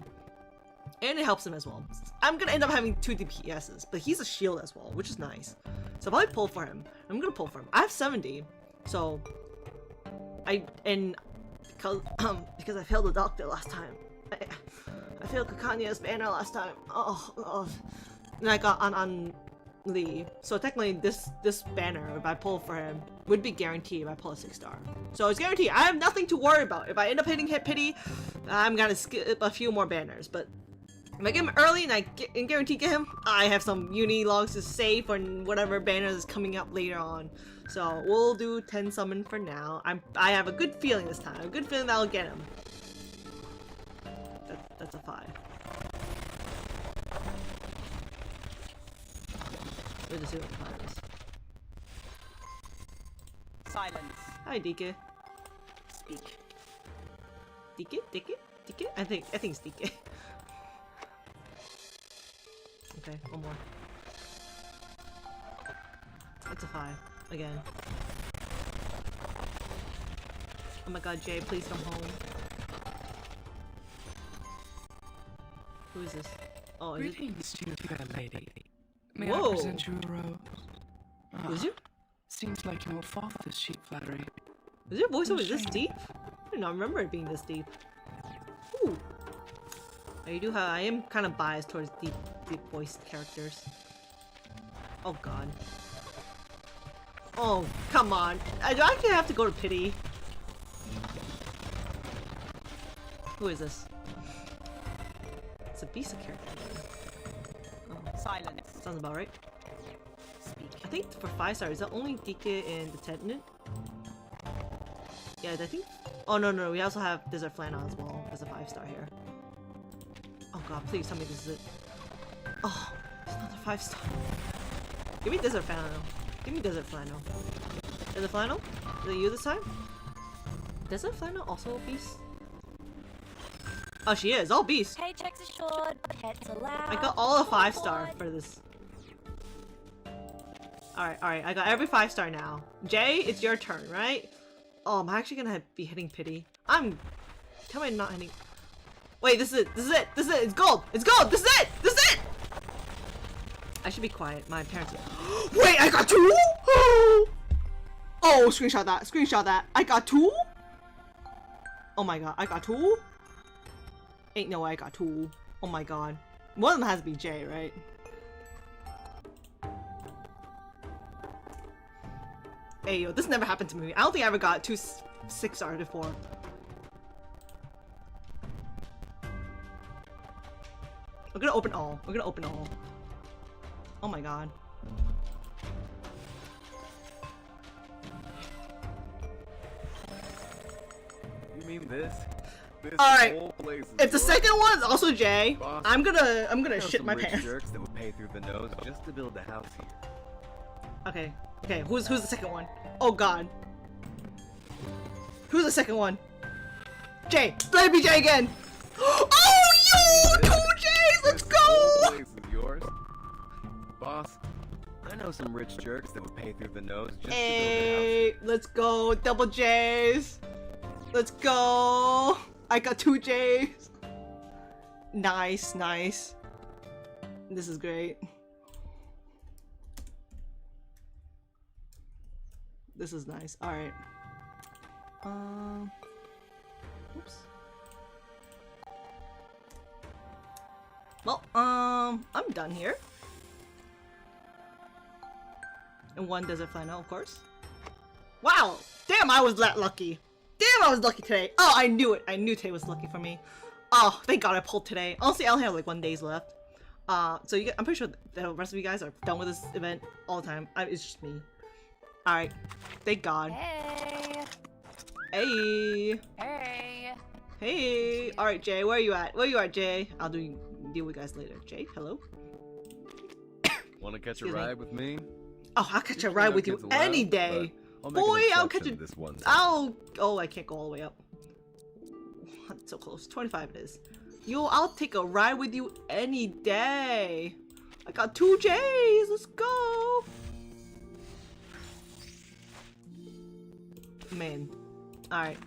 And it helps him as well. I'm gonna end up having 2 DPSs, but he's a shield as well, which is nice. So I'll probably pull for him. I'm gonna pull for him. I have 70, so because I failed the doctor last time. I failed Kakanya's banner last time. Oh. And I got on Lee. So technically, this banner, if I pull for him, would be guaranteed if I pull a 6-star. So it's guaranteed. I have nothing to worry about. If I end up hitting Hit Pity, I'm gonna skip a few more banners, but. If I get him early and I guarantee get him, I have some uni logs to save for whatever banners is coming up later on. So we'll do 10 summon for now. I have a good feeling this time. A good feeling that I'll get him. That's a 5. We'll just see what the 5 is. Silence. Hi, DK. Speak. DK? I think it's DK. Okay, one more. That's a 5. Again. Oh my god, Jay, please come home. Who is this? Oh, is it? Greetings to you, fair lady. May Whoa. I present you a rose? Is you? Seems like your father is cheap flattery. Is your voiceover this deep? I do not remember it being this deep. Ooh. I am kind of biased towards deep voiced characters. Oh god. Oh, come on. I do actually have to go to Pity. Who is this? It's a Bisa character. Oh. Silence. Sounds about right. Speak. I think for 5 stars, is that only Dike and the Tenant? Yeah, I think. Oh no, we also have Desert Flannel as well. There's a 5-star here. Oh god, please tell me this is it. Oh, it's another 5-star. Give me Desert Flannel. Give me Desert Flannel. Desert Flannel? Is it you this time? Desert Flannel also a beast? Oh, she is. All beast. Paychecks assured, pets allowed. I got all a 5-star for this. Alright. I got every 5-star now. Jay, it's your turn, right? Oh, I'm actually gonna be hitting Pity. Tell me I'm not hitting. Wait, this is it. It's gold. This is it. I should be quiet. My parents are... Wait, I got 2? Oh, screenshot that. I got 2? Oh my god, I got 2? Ain't no way I got 2. Oh my god. One of them has to be Jay, right? Hey yo, this never happened to me. I don't think I ever got 2 6-star before. We're gonna open all. Oh my god. You mean this? Alright. If If the second one's also Jay, Boss, I'm gonna shit my rich pants. jerks that would pay through the nose just to build a house here. Okay, who's the second one? Oh god. Who's the second one? Jay! Let it be Jay again! Oh yo! 2 Jays! Let's go! Place is yours. Boss, I know some rich jerks that would pay through the nose just to build a house Hey, here. let's go! Double J's! Let's go! I got 2 J's! Nice. This is great. This is nice. Alright. Oops. Well, I'm done here. And 1 desert flannel, of course. Wow! Damn, I was that lucky. Damn, I was lucky today. Oh, I knew it. I knew today was lucky for me. Oh, thank God I pulled today. Honestly, I only have like 1 day left. So I'm pretty sure the rest of you guys are done with this event all the time. It's just me. Alright. Thank God. Hey. Hey. Hey. Hey. Alright, Jay, where are you at? Where you at, Jay? I'll deal with you guys later. Jay, hello? Wanna catch a ride with me? Oh, I'll catch a ride with you any day. Boy, I'll catch it. Oh, I can't go all the way up. That's so close. 25 it is. Yo, I'll take a ride with you any day. I got 2 J's. Let's go. Man. Alright.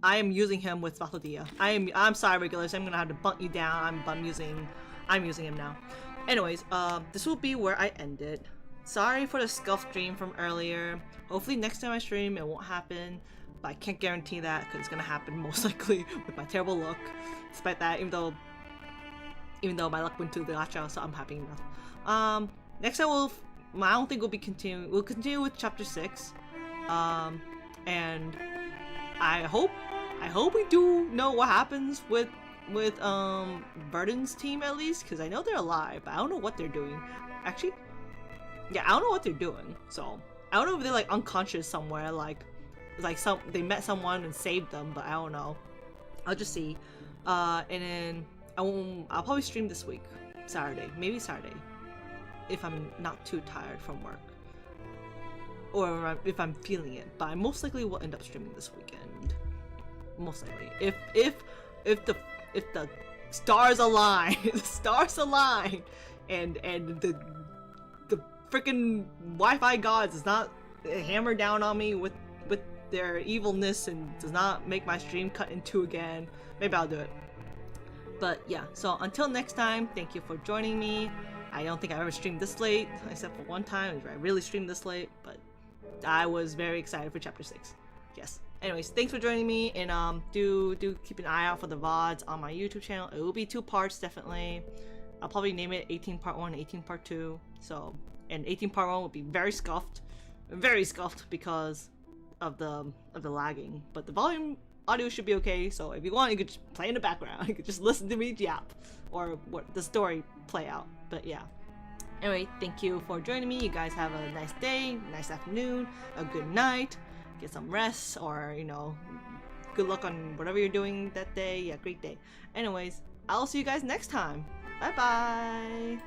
I am using him with Valdia. I'm sorry, regulars. I'm gonna have to bunt you down. I'm using him now. Anyways, this will be where I end it. Sorry for the scuff stream from earlier. Hopefully next time I stream it won't happen. But I can't guarantee that because it's gonna happen most likely with my terrible luck. Despite that, even though my luck went to the gacha, so I'm happy enough. Next time I don't think we'll be continuing. We'll continue with chapter 6. And I hope we do know what happens with Burden's team at least, because I know they're alive, but I don't know what they're doing. Actually, yeah, I don't know what they're doing. So I don't know if they're like unconscious somewhere, like they met someone and saved them, but I don't know. I'll just see. And then I'll probably stream this week, Saturday, maybe Saturday, if I'm not too tired from work, or if I'm feeling it. But I most likely will end up streaming this weekend. Most likely, if the stars align, the stars align, and the freaking Wi-Fi gods does not hammer down on me with their evilness and does not make my stream cut in 2 again, maybe I'll do it. But yeah, so until next time, thank you for joining me. I don't think I've ever streamed this late, except for one time where I really streamed this late, but I was very excited for chapter 6. Yes. Anyways, thanks for joining me, and do keep an eye out for the VODs on my YouTube channel. It will be 2 parts, definitely. I'll probably name it 18 part 1, 18 part 2. So, and 18 part 1 will be very scuffed because of the lagging. But the volume audio should be okay. So if you want, you could just play in the background. You could just listen to me yap, or what the story play out. But yeah. Anyway, thank you for joining me. You guys have a nice day, nice afternoon, a good night. Get some rest, or good luck on whatever you're doing that day. Yeah, great day. Anyways, I'll see you guys next time. Bye bye.